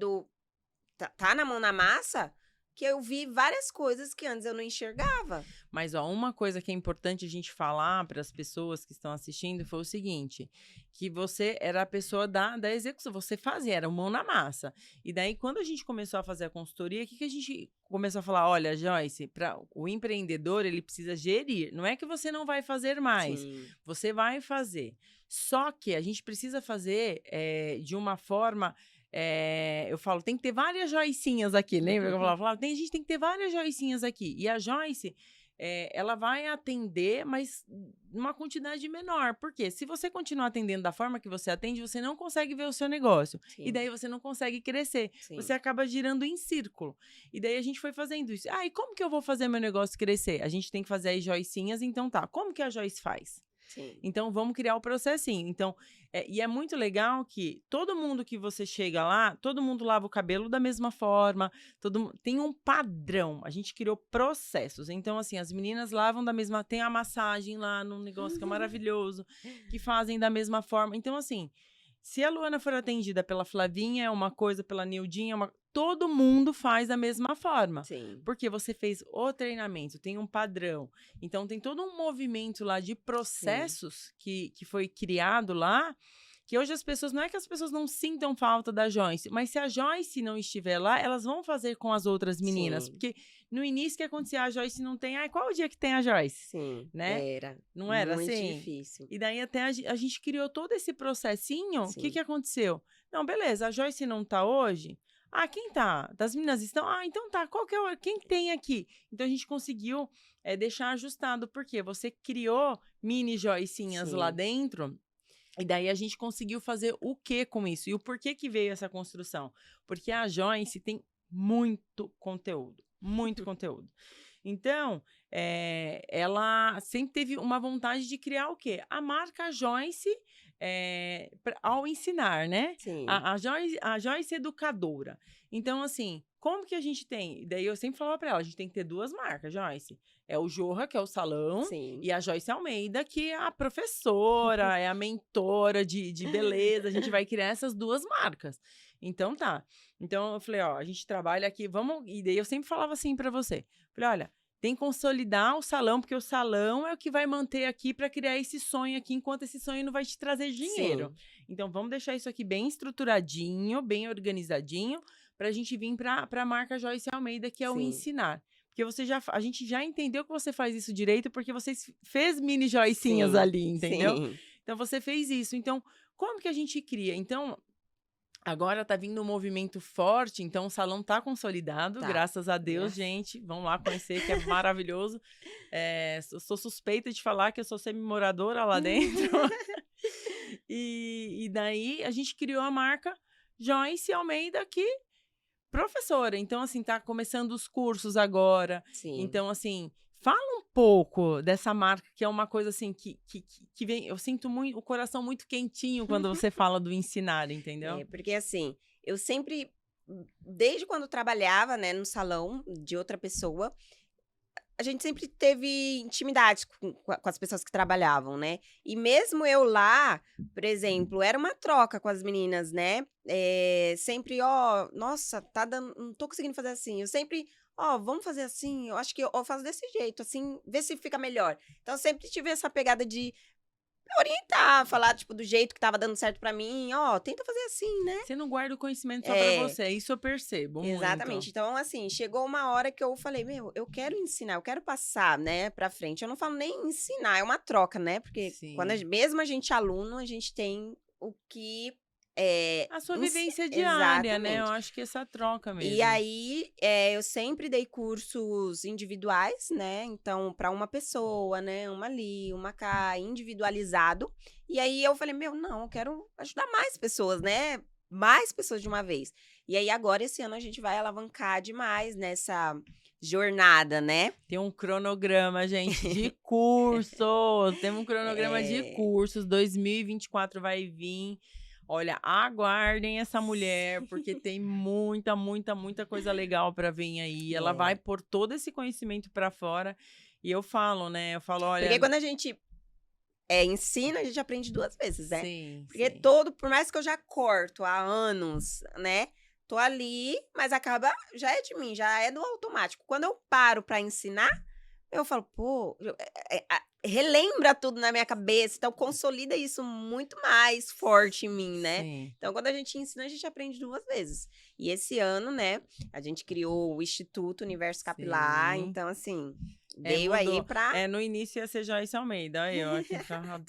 tá na mão na massa, que eu vi várias coisas que antes eu não enxergava. Mas, ó, uma coisa que é importante a gente falar para as pessoas que estão assistindo foi o seguinte, que você era a pessoa da execução, você fazia, era o mão na massa. E daí, quando a gente começou a fazer a consultoria, o que a gente começou a falar? Olha, Joyce, o empreendedor, ele precisa gerir. Não é que você não vai fazer mais, Sim. você vai fazer. Só que a gente precisa fazer de uma forma... eu falo, tem que ter várias Joicinhas aqui, lembra que eu falava? A gente tem que ter várias Joicinhas aqui. E a Joyce, ela vai atender, mas numa quantidade menor. Por quê? Se você continuar atendendo da forma que você atende, você não consegue ver o seu negócio. Sim. E daí você não consegue crescer. Sim. Você acaba girando em círculo. E daí a gente foi fazendo isso. E como que eu vou fazer meu negócio crescer? A gente tem que fazer as Joicinhas, então tá. Como que a Joyce faz? Sim. Então, vamos criar o processinho. Então, e é muito legal que todo mundo que você chega lá, todo mundo lava o cabelo da mesma forma, tem um padrão. A gente criou processos. Então, assim, as meninas lavam da mesma... Tem a massagem lá no negócio que é maravilhoso, que fazem da mesma forma. Então, assim, se a Luana for atendida pela Flavinha, é uma coisa, pela Nildinha, é uma... Todo mundo faz da mesma forma. Sim. Porque você fez o treinamento, tem um padrão. Então, tem todo um movimento lá de processos que foi criado lá, que hoje as pessoas... Não é que as pessoas não sintam falta da Joyce, mas se a Joyce não estiver lá, elas vão fazer com as outras meninas. Sim. Porque no início que acontecia, a Joyce não tem... qual é o dia que tem a Joyce? Sim, né? era. Não era muito assim? difícil. E daí até a gente criou todo esse processinho. O Sim. que aconteceu? Não, beleza, a Joyce não tá hoje... quem tá? Das meninas estão? Então tá, qual que é quem tem aqui? Então a gente conseguiu deixar ajustado, porque você criou mini Joicinhas Sim. lá dentro, e daí a gente conseguiu fazer o que com isso? E o porquê que veio essa construção? Porque a Joyce tem muito conteúdo, muito conteúdo. Então, ela sempre teve uma vontade de criar o quê? A marca Joyce ao ensinar, né? Sim. A Joyce educadora. Então, assim, como que a gente tem? Daí eu sempre falava pra ela, a gente tem que ter duas marcas, Joyce. É o Jorra, que é o salão, Sim. e a Joyce Almeida, que é a professora, é a mentora de beleza. A gente vai criar essas duas marcas. Então, tá. Então, eu falei, ó, a gente trabalha aqui, vamos... E daí eu sempre falava assim pra você. Falei, olha, tem que consolidar o salão, porque o salão é o que vai manter aqui para criar esse sonho aqui, enquanto esse sonho não vai te trazer dinheiro. Sim. Então, vamos deixar isso aqui bem estruturadinho, bem organizadinho, para a gente vir para a marca Joyce Almeida, que é o Sim. ensinar. Porque a gente já entendeu que você faz isso direito, porque você fez mini Joicinhas Sim. ali, entendeu? Sim. Então, você fez isso. Então, como que a gente cria? Então... Agora tá vindo um movimento forte, então o salão tá consolidado, Tá. graças a Deus, Graças. gente. Vão lá conhecer, que é maravilhoso. Sou suspeita de falar que eu sou semi-moradora lá dentro. E daí a gente criou a marca Joyce Almeida, que professora. Então, assim, tá começando os cursos agora. Sim. Então, assim... Fala um pouco dessa marca, que é uma coisa assim que vem. Eu sinto muito, o coração muito quentinho quando você fala do ensinar, entendeu? Porque assim, eu sempre, desde quando trabalhava, né, no salão de outra pessoa, a gente sempre teve intimidade com as pessoas que trabalhavam, né? E mesmo eu lá, por exemplo, era uma troca com as meninas, né? Sempre, nossa, tá dando, não tô conseguindo fazer assim. Eu sempre... vamos fazer assim, eu acho que eu faço desse jeito, assim, ver se fica melhor. Então, eu sempre tive essa pegada de orientar, falar, tipo, do jeito que tava dando certo pra mim. Tenta fazer assim, né? Você não guarda o conhecimento só pra você, isso eu percebo muito. Exatamente. Então, assim, chegou uma hora que eu falei, eu quero ensinar, eu quero passar, né, pra frente. Eu não falo nem ensinar, é uma troca, né? Porque quando mesmo a gente é aluno, a gente tem o que... a sua vivência diária, exatamente. né? Eu acho que essa troca mesmo. E aí, eu sempre dei cursos individuais, né? Então, para uma pessoa, né? Uma ali, uma cá, individualizado. E aí, eu falei, não, eu quero ajudar mais pessoas, né? Mais pessoas de uma vez. E aí, agora, esse ano, a gente vai alavancar demais nessa jornada, né? Tem um cronograma, gente, de cursos. Tem um cronograma de cursos. 2024 vai vir. Olha, aguardem essa mulher, porque tem muita, muita, muita coisa legal para vir aí. Ela vai pôr todo esse conhecimento para fora. E eu falo, né? Olha... Porque quando a gente ensina, a gente aprende duas vezes, né? Sim, porque sim. por mais que eu já corto há anos, né? tô ali, mas acaba, já é de mim, já é do automático. Quando eu paro pra ensinar, eu falo, pô, relembra tudo na minha cabeça, então consolida isso muito mais forte em mim, né? Sim. Então, quando a gente ensina, a gente aprende 2 vezes. E esse ano, né, a gente criou o Instituto Universo Capilar, Sim. então, assim, veio aí Mudou. pra... No início ia ser Joyce Almeida, eu aqui pra...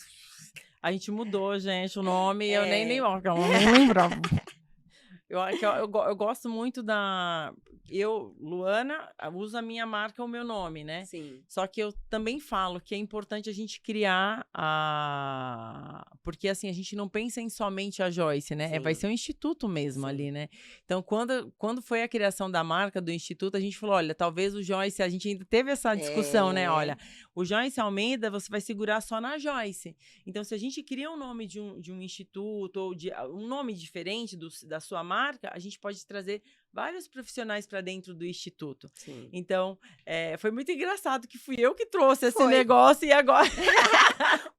A gente mudou, gente, o nome, eu nem lembrava. Eu gosto muito da... Luana, uso a minha marca, o meu nome, né? Sim. Só que eu também falo que é importante a gente criar Porque, assim, a gente não pensa em somente a Joyce, né? Vai Sim. ser um instituto mesmo Sim. ali, né? Então, quando foi a criação da marca, do instituto, a gente falou, olha, talvez o Joyce... A gente ainda teve essa discussão, né? Olha, o Joyce Almeida, você vai segurar só na Joyce. Então, se a gente cria um nome de um instituto ou de um nome diferente da sua marca, a gente pode trazer vários profissionais para dentro do instituto. Sim. Então, foi muito engraçado que fui eu que trouxe esse Foi. negócio e agora...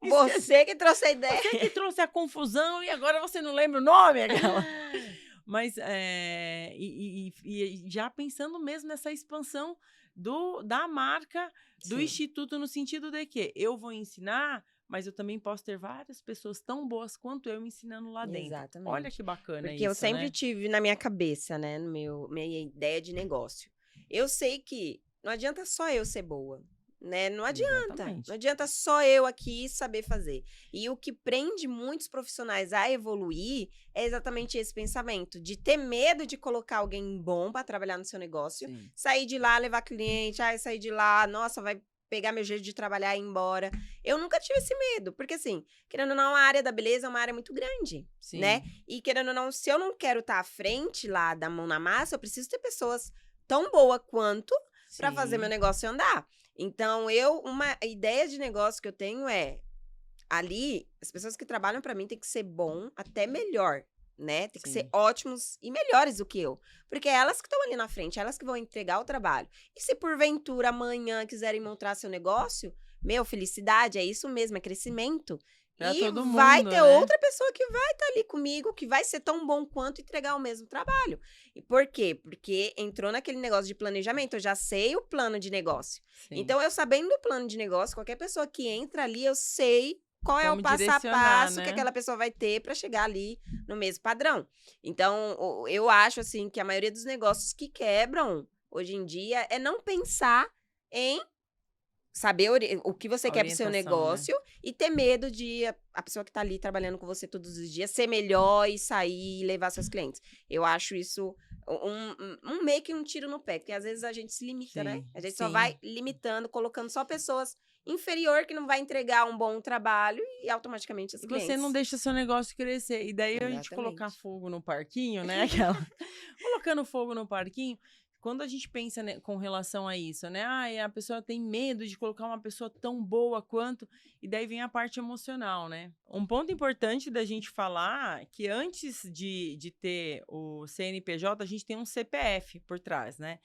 Você que trouxe a ideia. Você que trouxe a confusão e agora você não lembra o nome, aquela. Mas, e já pensando mesmo nessa expansão da marca, do Sim. instituto, no sentido de que eu vou ensinar, mas eu também posso ter várias pessoas tão boas quanto eu me ensinando lá dentro. Exatamente. Olha que bacana Porque isso, eu sempre né? tive na minha cabeça, né, minha ideia de negócio. Eu sei que não adianta só eu ser boa, né? Não adianta. Exatamente. Não adianta só eu aqui saber fazer. E o que prende muitos profissionais a evoluir é exatamente esse pensamento, de ter medo de colocar alguém bom para trabalhar no seu negócio, Sim. sair de lá, levar cliente, sair de lá, nossa, vai pegar meu jeito de trabalhar e ir embora. Eu nunca tive esse medo, porque assim, querendo ou não, a área da beleza é uma área muito grande, Sim. né? E querendo ou não, se eu não quero estar à frente lá da mão na massa, eu preciso ter pessoas tão boas quanto para fazer meu negócio andar. Então, uma ideia de negócio que eu tenho é, ali, as pessoas que trabalham para mim tem que ser bom, até melhor, né? Tem que ser ótimos e melhores do que eu. Porque é elas que estão ali na frente, elas que vão entregar o trabalho. E se porventura amanhã quiserem montar seu negócio, felicidade, é isso mesmo, é crescimento. Pra e todo vai mundo, ter né? outra pessoa que vai estar ali comigo, que vai ser tão bom quanto entregar o mesmo trabalho. E por quê? Porque entrou naquele negócio de planejamento, eu já sei o plano de negócio. Sim. Então, eu sabendo o plano de negócio, qualquer pessoa que entra ali, eu sei qual é o Como passo a direcionar, passo que né? aquela pessoa vai ter para chegar ali no mesmo padrão. Então, eu acho assim que a maioria dos negócios que quebram hoje em dia é não pensar em saber o que você quer pro seu negócio, né? E ter medo de a pessoa que tá ali trabalhando com você todos os dias ser melhor e sair e levar seus clientes. Eu acho isso meio que um tiro no pé, porque às vezes a gente se limita, né? A gente só vai limitando, colocando só pessoas inferior que não vai entregar um bom trabalho e automaticamente os clientes. Você não deixa seu negócio crescer. E daí a gente colocar fogo no parquinho, né? Colocando fogo no parquinho. Quando a gente pensa, né, com relação a isso, né? A pessoa tem medo de colocar uma pessoa tão boa quanto... E daí vem a parte emocional, né? Um ponto importante da gente falar que antes de ter o CNPJ, a gente tem um CPF por trás, né?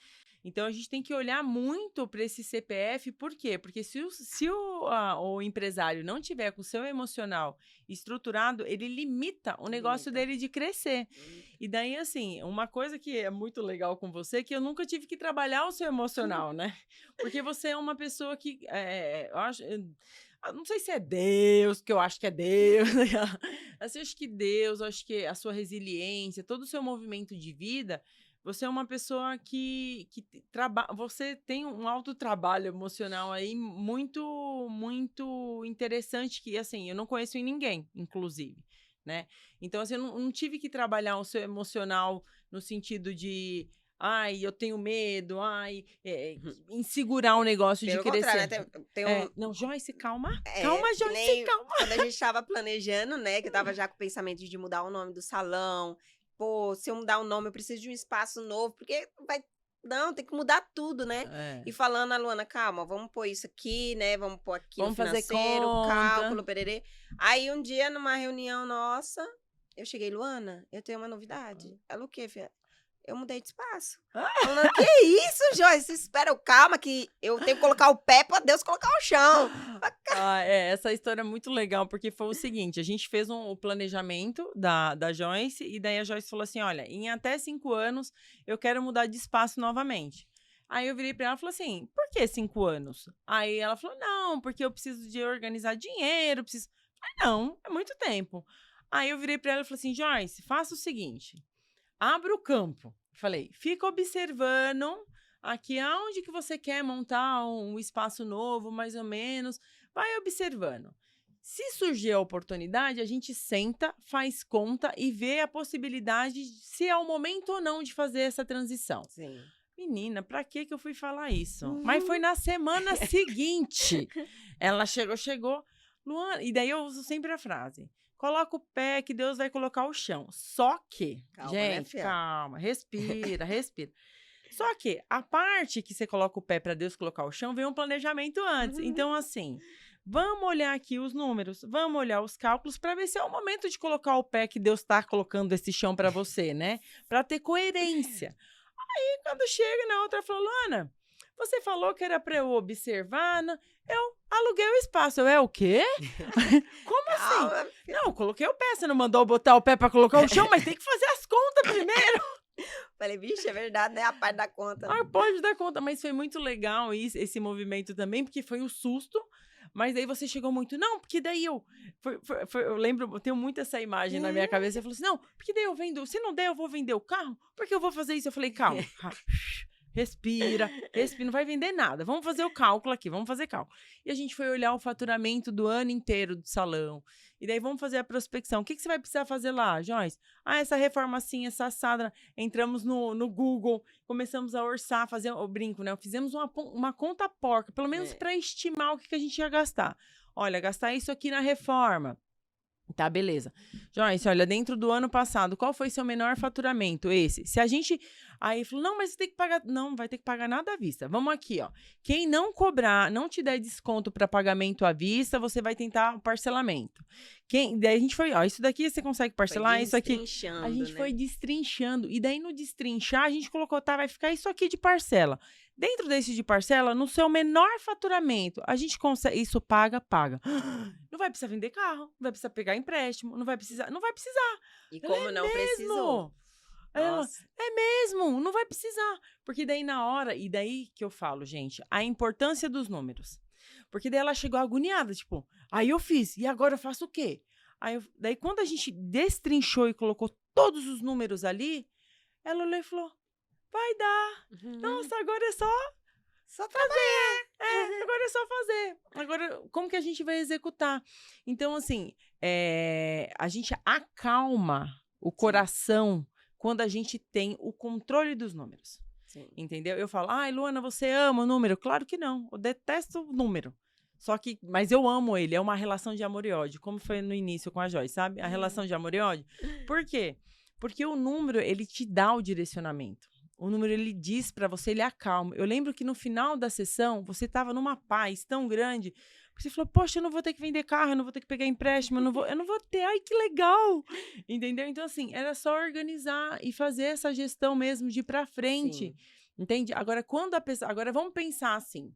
Então, a gente tem que olhar muito para esse CPF, por quê? Porque se o empresário não tiver com o seu emocional estruturado, ele limita o negócio dele de crescer. E daí, assim, uma coisa que é muito legal com você é que eu nunca tive que trabalhar o seu emocional, né? Porque você é uma pessoa que, eu acho... Não sei se é Deus, que eu acho que é Deus. Assim, eu acho que Deus, eu acho que a sua resiliência, todo o seu movimento de vida... Você é uma pessoa que você tem um alto trabalho emocional aí muito, muito interessante que, assim, eu não conheço em ninguém, inclusive, né? Então, assim, eu não tive que trabalhar o seu emocional no sentido de... eu tenho medo, em segurar um negócio de crescer. Né? Não, Joyce, calma. Calma, Joyce, calma. Quando a gente estava planejando, né, que eu tava já com o pensamento de mudar o nome do salão... Pô, se eu mudar o nome, eu preciso de um espaço novo, porque não, tem que mudar tudo, né? E falando a Luana, calma, vamos pôr isso aqui, né? Vamos pôr aqui vamos no financeiro, cálculo, pererê. Aí, um dia, numa reunião nossa, eu cheguei, Luana, eu tenho uma novidade. Ela, o quê, filha? Eu mudei de espaço. Falando, que isso, Joyce? Espera, calma que eu tenho que colocar o pé pra Deus colocar o chão. Essa história é muito legal, porque foi o seguinte, a gente fez o planejamento da Joyce, e daí a Joyce falou assim, olha, em até 5 anos eu quero mudar de espaço novamente. Aí eu virei pra ela e falei assim, por que 5 anos? Aí ela falou, não, porque eu preciso de organizar dinheiro, preciso... Falei, não, é muito tempo. Aí eu virei pra ela e falei assim, Joyce, faça o seguinte, abra o campo. Falei, fica observando aqui aonde que você quer montar um espaço novo, mais ou menos. Vai observando. Se surgir a oportunidade, a gente senta, faz conta e vê a possibilidade de se é o momento ou não de fazer essa transição. Sim. Menina, pra que eu fui falar isso? Mas foi na semana seguinte. Ela chegou. Luana, e daí eu uso sempre a frase. Coloca o pé que Deus vai colocar o chão. Só que, Calma, gente, né, calma, respira. Só que a parte que você coloca o pé para Deus colocar o chão vem um planejamento antes. Então, assim, vamos olhar aqui os números, vamos olhar os cálculos para ver se é o momento de colocar o pé que Deus está colocando esse chão para você, né? Para ter coerência. Aí, quando chega na outra, falou, Luana, você falou que era para eu observar, eu aluguei o espaço. É o quê? Como assim? Não, eu coloquei o pé. Você não mandou botar o pé para colocar o chão, mas tem que fazer as contas primeiro. Falei, vixe, é verdade, né? A parte da conta. Ah, pode dar conta, mas foi muito legal esse movimento também, porque foi um susto. Mas daí você chegou muito, não, porque daí eu... eu lembro, eu tenho muito essa imagem na minha cabeça. Eu falei assim, não, porque daí eu vendo... Se não der, eu vou vender o carro, porque eu vou fazer isso. Eu falei, calma. Respira, não vai vender nada. Vamos fazer o cálculo aqui, vamos fazer cálculo. E a gente foi olhar o faturamento do ano inteiro do salão. E daí vamos fazer a prospecção. O que você vai precisar fazer lá, Joyce? Ah, essa reforma assim, essa assada. Entramos no Google, começamos a orçar, fazer o brinco, né? Fizemos uma conta porca, pelo menos para estimar o que a gente ia gastar. Olha, gastar isso aqui na reforma. Tá, beleza. Joyce, olha, dentro do ano passado, qual foi seu menor faturamento? Esse. Se a gente... Aí falou, não, mas você tem que pagar... Não, não vai ter que pagar nada à vista. Vamos aqui, ó. Quem não cobrar, não te der desconto para pagamento à vista, você vai tentar o parcelamento. Daí a gente foi, ó, isso daqui você consegue parcelar, isso aqui... A gente foi destrinchando. E daí no destrinchar, a gente colocou, tá, vai ficar isso aqui de parcela. Dentro desse de parcela, no seu menor faturamento, a gente consegue... Isso paga. Não vai precisar vender carro, não vai precisar pegar empréstimo, não vai precisar. E como não precisou? Ela, é mesmo, não vai precisar. Porque daí na hora, e daí que eu falo, gente, a importância dos números. Porque daí ela chegou agoniada, tipo, aí eu fiz, e agora eu faço o quê? Daí quando a gente destrinchou e colocou todos os números ali, ela olhou e falou, vai dar. Nossa, agora é só trabalhar. Agora é só fazer. Agora, como que a gente vai executar? Então, assim, a gente acalma o coração quando a gente tem o controle dos números. Sim. Entendeu? Eu falo, ai, Luana, você ama o número? Claro que não. Eu detesto o número. Mas eu amo ele. É uma relação de amor e ódio. Como foi no início com a Joyce, sabe? A relação de amor e ódio. Por quê? Porque o número, ele te dá o direcionamento. O número, ele diz pra você, ele acalma. Eu lembro que no final da sessão, você tava numa paz tão grande, você falou, poxa, eu não vou ter que vender carro, eu não vou ter que pegar empréstimo, eu não vou ter, ai, que legal! Entendeu? Então, assim, era só organizar e fazer essa gestão mesmo de ir pra frente. Sim. Entende? Agora, agora vamos pensar assim,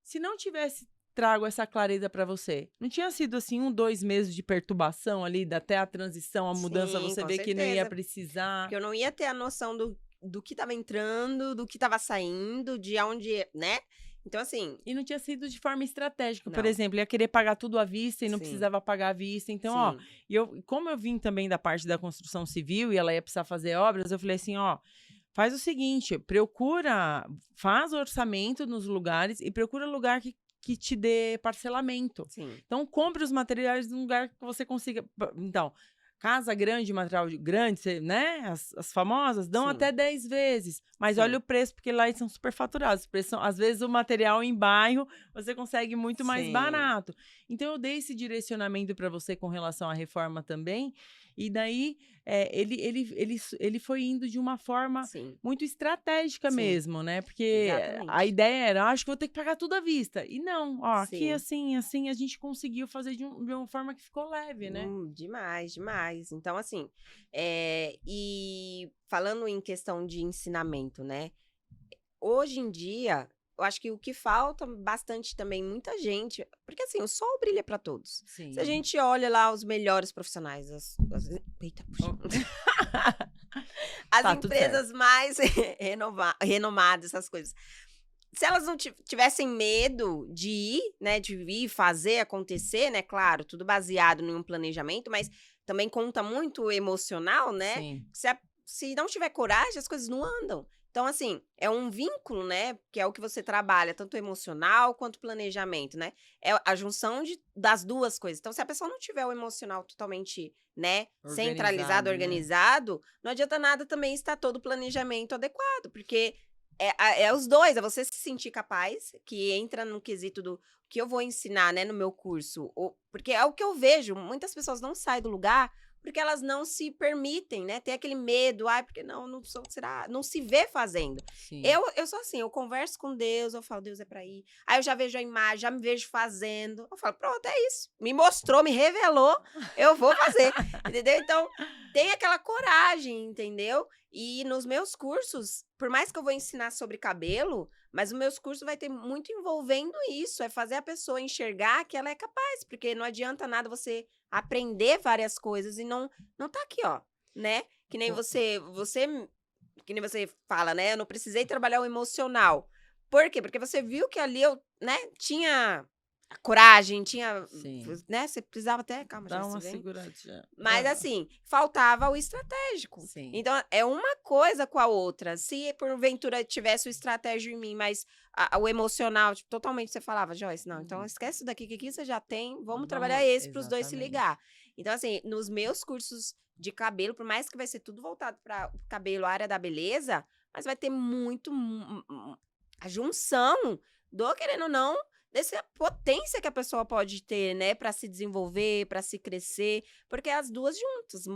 se não tivesse trago essa clareza pra você, não tinha sido assim 1, 2 meses de perturbação ali, até a transição, a mudança, você vê que não ia precisar. Porque eu não ia ter a noção do que tava entrando, do que tava saindo, de onde, né? Então, assim... E não tinha sido de forma estratégica. Não. Por exemplo, ia querer pagar tudo à vista e não precisava pagar à vista. Então, ó, como eu vim também da parte da construção civil e ela ia precisar fazer obras, eu falei assim, ó, faz o seguinte, faz orçamento nos lugares e procura lugar que te dê parcelamento. Sim. Então, compre os materiais num lugar que você consiga... Então... Casa grande, material grande, né? As famosas dão até 10 vezes. Mas olha o preço, porque lá eles são superfaturados. Às vezes o material em bairro você consegue muito mais barato. Então eu dei esse direcionamento para você com relação à reforma também. E daí, ele foi indo de uma forma Sim, muito estratégica sim, mesmo, né? Porque a exatamente. ideia era, acho que vou ter que pagar tudo à vista. E não, ó, aqui Sim. assim, a gente conseguiu fazer de uma forma que ficou leve, né? Demais, demais. Então, assim, e falando em questão de ensinamento, né? Hoje em dia, eu acho que o que falta bastante também, muita gente, porque assim, o sol brilha para todos. Se a Sim. gente olha lá os melhores profissionais, eita, puxa. Ó, As tá, tudo certo. empresas mais renomadas, essas coisas. Se elas não tivessem medo de ir, né, de vir fazer acontecer, né, claro, tudo baseado em um planejamento, mas também conta muito o emocional, né? Sim. Se não tiver coragem, as coisas não andam. Então, assim, é um vínculo, né? Que é o que você trabalha, tanto emocional quanto planejamento, né? É a junção das duas coisas. Então, se a pessoa não tiver o emocional totalmente, né, centralizado, Organizado, né? organizado, não adianta nada também estar todo o planejamento adequado, porque é os dois, é você se sentir capaz, que entra no quesito do que eu vou ensinar, né, no meu curso. Porque é o que eu vejo, muitas pessoas não saem do lugar porque elas não se permitem, né? Tem aquele medo, ai, porque não sou, será? Não se vê fazendo. Sim. Eu sou assim, eu converso com Deus, eu falo, Deus é pra ir. Aí eu já vejo a imagem, já me vejo fazendo. Eu falo, pronto, é isso. Me mostrou, me revelou, eu vou fazer. Entendeu? Então, tem aquela coragem, entendeu? E nos meus cursos, por mais que eu vou ensinar sobre cabelo, mas os meus cursos vai ter muito envolvendo isso, é fazer a pessoa enxergar que ela é capaz, porque não adianta nada você aprender várias coisas e não tá aqui, ó, né? Que nem Co- que nem você fala, né? Eu não precisei trabalhar o emocional. Por quê? Porque você viu que ali eu, né, tinha a coragem, tinha, Sim. né? Você precisava até, calma, já Dá se uma vem. seguradinha. Mas assim, faltava o estratégico. Sim. Então, é uma coisa com a outra. Se porventura tivesse o estratégico em mim, mas o emocional, tipo, totalmente você falava, Joyce, não, então esquece isso daqui, que aqui você já tem, vamos trabalhar esse para os dois se Exatamente. ligar. Então, assim, nos meus cursos de cabelo, por mais que vai ser tudo voltado para cabelo, área da beleza, mas vai ter muito a junção do, querendo ou não, dessa potência que a pessoa pode ter, né, para se desenvolver, para se crescer. Porque as duas juntas,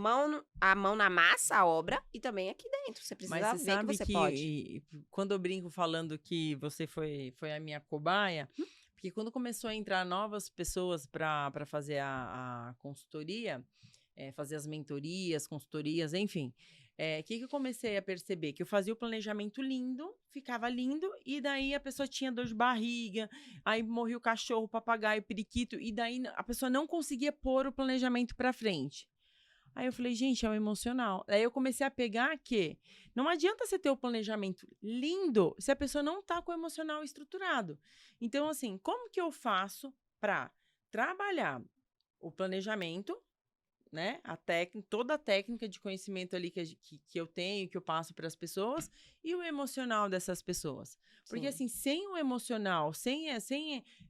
a mão na massa, a obra, e também aqui dentro. Você Mas precisa você ver que sabe você que pode. quando eu brinco falando que você foi a minha cobaia, porque quando começou a entrar novas pessoas para fazer a consultoria, fazer as mentorias, consultorias, enfim, que eu comecei a perceber? Que eu fazia o planejamento lindo, ficava lindo, e daí a pessoa tinha dor de barriga, aí morria o cachorro, o papagaio, o periquito, e daí a pessoa não conseguia pôr o planejamento para frente. Aí eu falei, gente, é o emocional. Aí eu comecei a pegar que não adianta você ter o planejamento lindo se a pessoa não tá com o emocional estruturado. Então, assim, como que eu faço para trabalhar o planejamento, né? Toda a técnica de conhecimento ali que eu tenho, que eu passo para as pessoas, e o emocional dessas pessoas. Porque, Sim. assim, sem o emocional, sem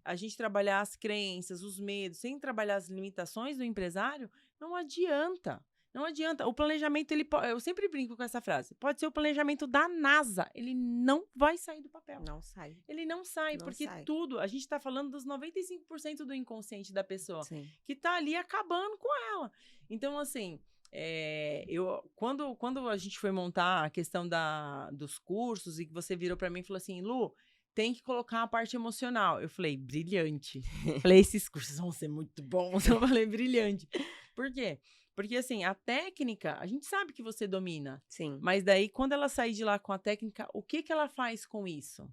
a gente trabalhar as crenças, os medos, sem trabalhar as limitações do empresário, não adianta. Não adianta. O planejamento, eu sempre brinco com essa frase. Pode ser o planejamento da NASA. Ele não vai sair do papel. Não sai. Ele não sai, Não porque sai. a gente está falando dos 95% do inconsciente da pessoa, Sim. que está ali acabando com ela. Então, assim, quando a gente foi montar a questão dos cursos e que você virou para mim e falou assim, Lu, tem que colocar a parte emocional. Eu falei, brilhante. Falei, esses cursos vão ser muito bons. Eu falei, brilhante. Por quê? Porque, assim, a técnica, a gente sabe que você domina. Sim. Mas daí, quando ela sair de lá com a técnica, o que ela faz com isso?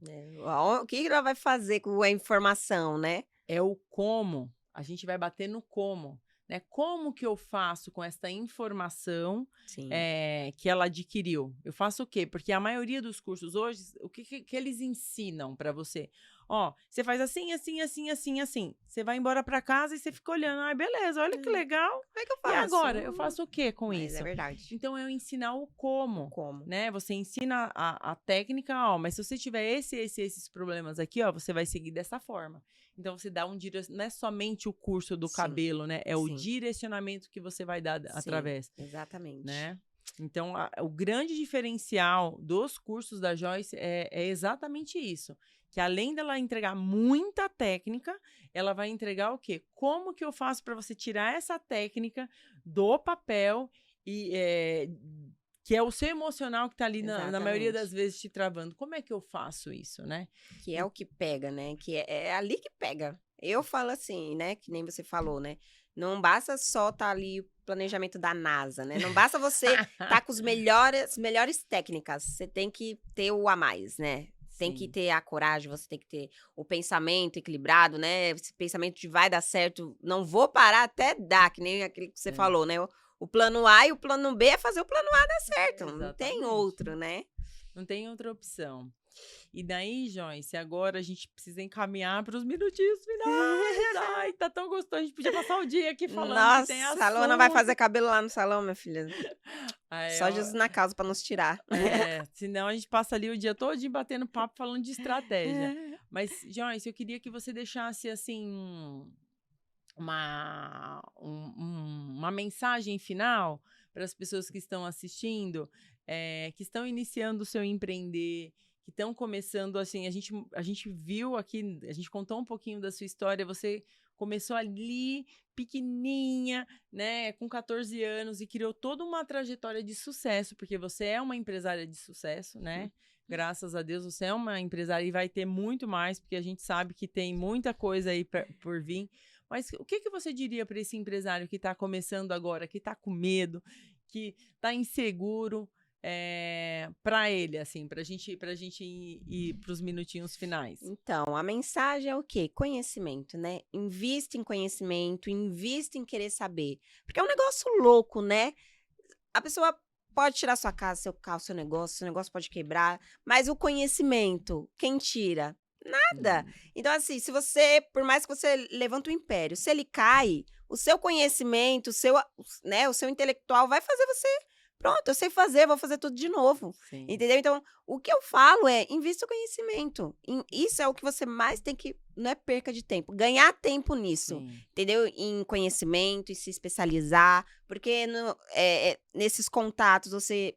O que ela vai fazer com a informação, né? É o como. A gente vai bater no como. Né? Como que eu faço com essa informação Sim. que ela adquiriu? Eu faço o quê? Porque a maioria dos cursos hoje, o que eles ensinam para você? Ó, você faz assim, assim, assim, assim, assim. Você vai embora para casa e você fica olhando. Ai, beleza, olha que legal. Como é que eu E faço? agora? Eu faço o quê com Mas é isso? verdade. Então, eu ensinar o como. Como? Né? Você ensina a técnica, ó, mas se você tiver esses problemas aqui, ó, você vai seguir dessa forma. Então, você dá não é somente o curso do Sim. cabelo, né? É o Sim. direcionamento que você vai dar Sim. através, Exatamente. né? Então, o grande diferencial dos cursos da Joyce é exatamente isso. Que além dela entregar muita técnica, ela vai entregar o quê? Como que eu faço para você tirar essa técnica do papel e que é o seu emocional que está ali na maioria das vezes te travando. Como é que eu faço isso, né? Que é o que pega, né? Que é ali que pega. Eu falo assim, né? Que nem você falou, né? Não basta só estar ali o planejamento da NASA, né? Não basta você estar com as melhores técnicas. Você tem que ter o a mais, né? Tem que ter a coragem, você tem que ter o pensamento equilibrado, né? Esse pensamento de vai dar certo, não vou parar até dar, que nem aquele que você falou, né? O plano A e o plano B é fazer o plano A dar certo. Exatamente. Não tem outro, né? Não tem outra opção. E daí, Joyce, agora a gente precisa encaminhar para os minutinhos finais. Ai, tá tão gostoso. A gente podia passar o dia aqui falando. Nossa, que tem a Luana vai fazer cabelo lá no salão, minha filha. Só Jesus na causa para nos tirar. Senão a gente passa ali o dia todo batendo papo falando de estratégia. Mas, Joyce, eu queria que você deixasse, assim, uma mensagem final para as pessoas que estão assistindo, que estão iniciando o seu empreender, que estão começando, assim, a gente viu aqui, a gente contou um pouquinho da sua história, você começou ali pequenininha, né, com 14 anos e criou toda uma trajetória de sucesso, porque você é uma empresária de sucesso, né? Graças a Deus você é uma empresária e vai ter muito mais, porque a gente sabe que tem muita coisa aí por vir. Mas o que você diria para esse empresário que está começando agora, que está com medo, que está inseguro, para ele, assim, para a gente ir para os minutinhos finais? Então, a mensagem é o quê? Conhecimento, né? Invista em conhecimento, invista em querer saber. Porque é um negócio louco, né? A pessoa pode tirar sua casa, seu carro, seu negócio pode quebrar, mas o conhecimento, quem tira? Nada. Então, assim, se você, por mais que você levanta o império, se ele cai, o seu conhecimento, o seu intelectual vai fazer você. Pronto, eu sei fazer, vou fazer tudo de novo. Sim. Entendeu? Então, o que eu falo é, invista o conhecimento. Isso é o que você mais tem que, não é perca de tempo, ganhar tempo nisso. Sim. Entendeu? Em conhecimento, em se especializar, porque nesses contatos você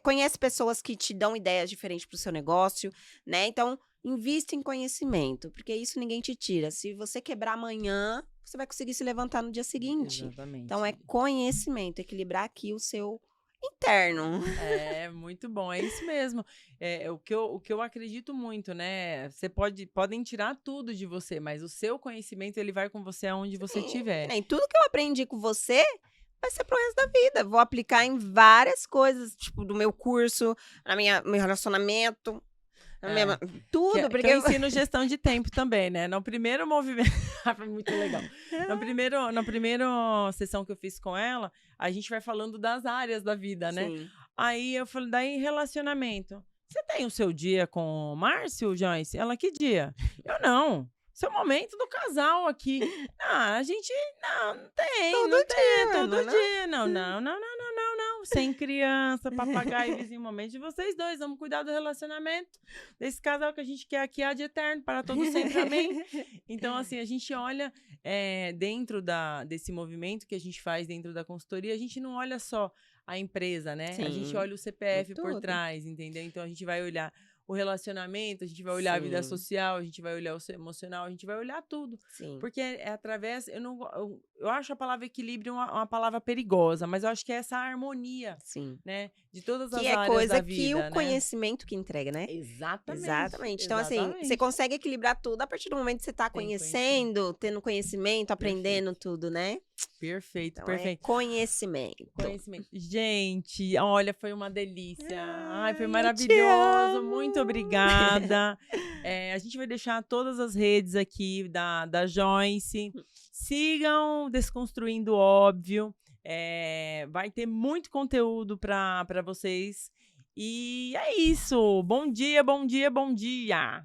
conhece pessoas que te dão ideias diferentes para o seu negócio, né? Então, invista em conhecimento, porque isso ninguém te tira. Se você quebrar amanhã, você vai conseguir se levantar no dia seguinte. Exatamente. Então, é conhecimento, equilibrar aqui o seu interno. Muito bom, é isso mesmo. O que eu acredito muito, né? Podem tirar tudo de você, mas o seu conhecimento, ele vai com você aonde você estiver. E tudo que eu aprendi com você vai ser pro resto da vida. Vou aplicar em várias coisas, tipo, do meu curso, meu relacionamento, tudo. Porque eu ensino gestão de tempo também, né? No primeiro movimento... Foi muito legal. Na primeira sessão que eu fiz com ela, a gente vai falando das áreas da vida, né? Sim. Aí eu falei, daí relacionamento. Você tem o seu dia com o Márcio, Joyce? Ela, que dia? Eu, não. Seu momento do casal aqui. A gente, não tem. Todo dia. Não. Sem criança, papagaio, vizinho, momento de vocês dois. Vamos cuidar do relacionamento desse casal que a gente quer aqui, de eterno, para todo sempre, amém? Então, assim, a gente olha dentro desse movimento que a gente faz dentro da consultoria, a gente não olha só a empresa, né? Sim. A gente olha o CPF por trás, entendeu? Então, a gente vai olhar o relacionamento, a gente vai olhar a vida social, a gente vai olhar o emocional, a gente vai olhar tudo. Sim. Porque através... Eu acho a palavra equilíbrio uma palavra perigosa, mas eu acho que é essa harmonia, Sim, né? De todas as que áreas coisa da vida, que o né? conhecimento que entrega, né? Exatamente. Então, assim, você consegue equilibrar tudo a partir do momento que você tá conhecendo, tendo conhecimento, aprendendo tudo, né? Perfeito, Então, perfeito. Conhecimento. Gente, olha, foi uma delícia. Ai, foi maravilhoso. Muito obrigada. A gente vai deixar todas as redes aqui da Joyce. Sigam Desconstruindo Óbvio. Vai ter muito conteúdo para vocês. E é isso. Bom dia, bom dia, bom dia.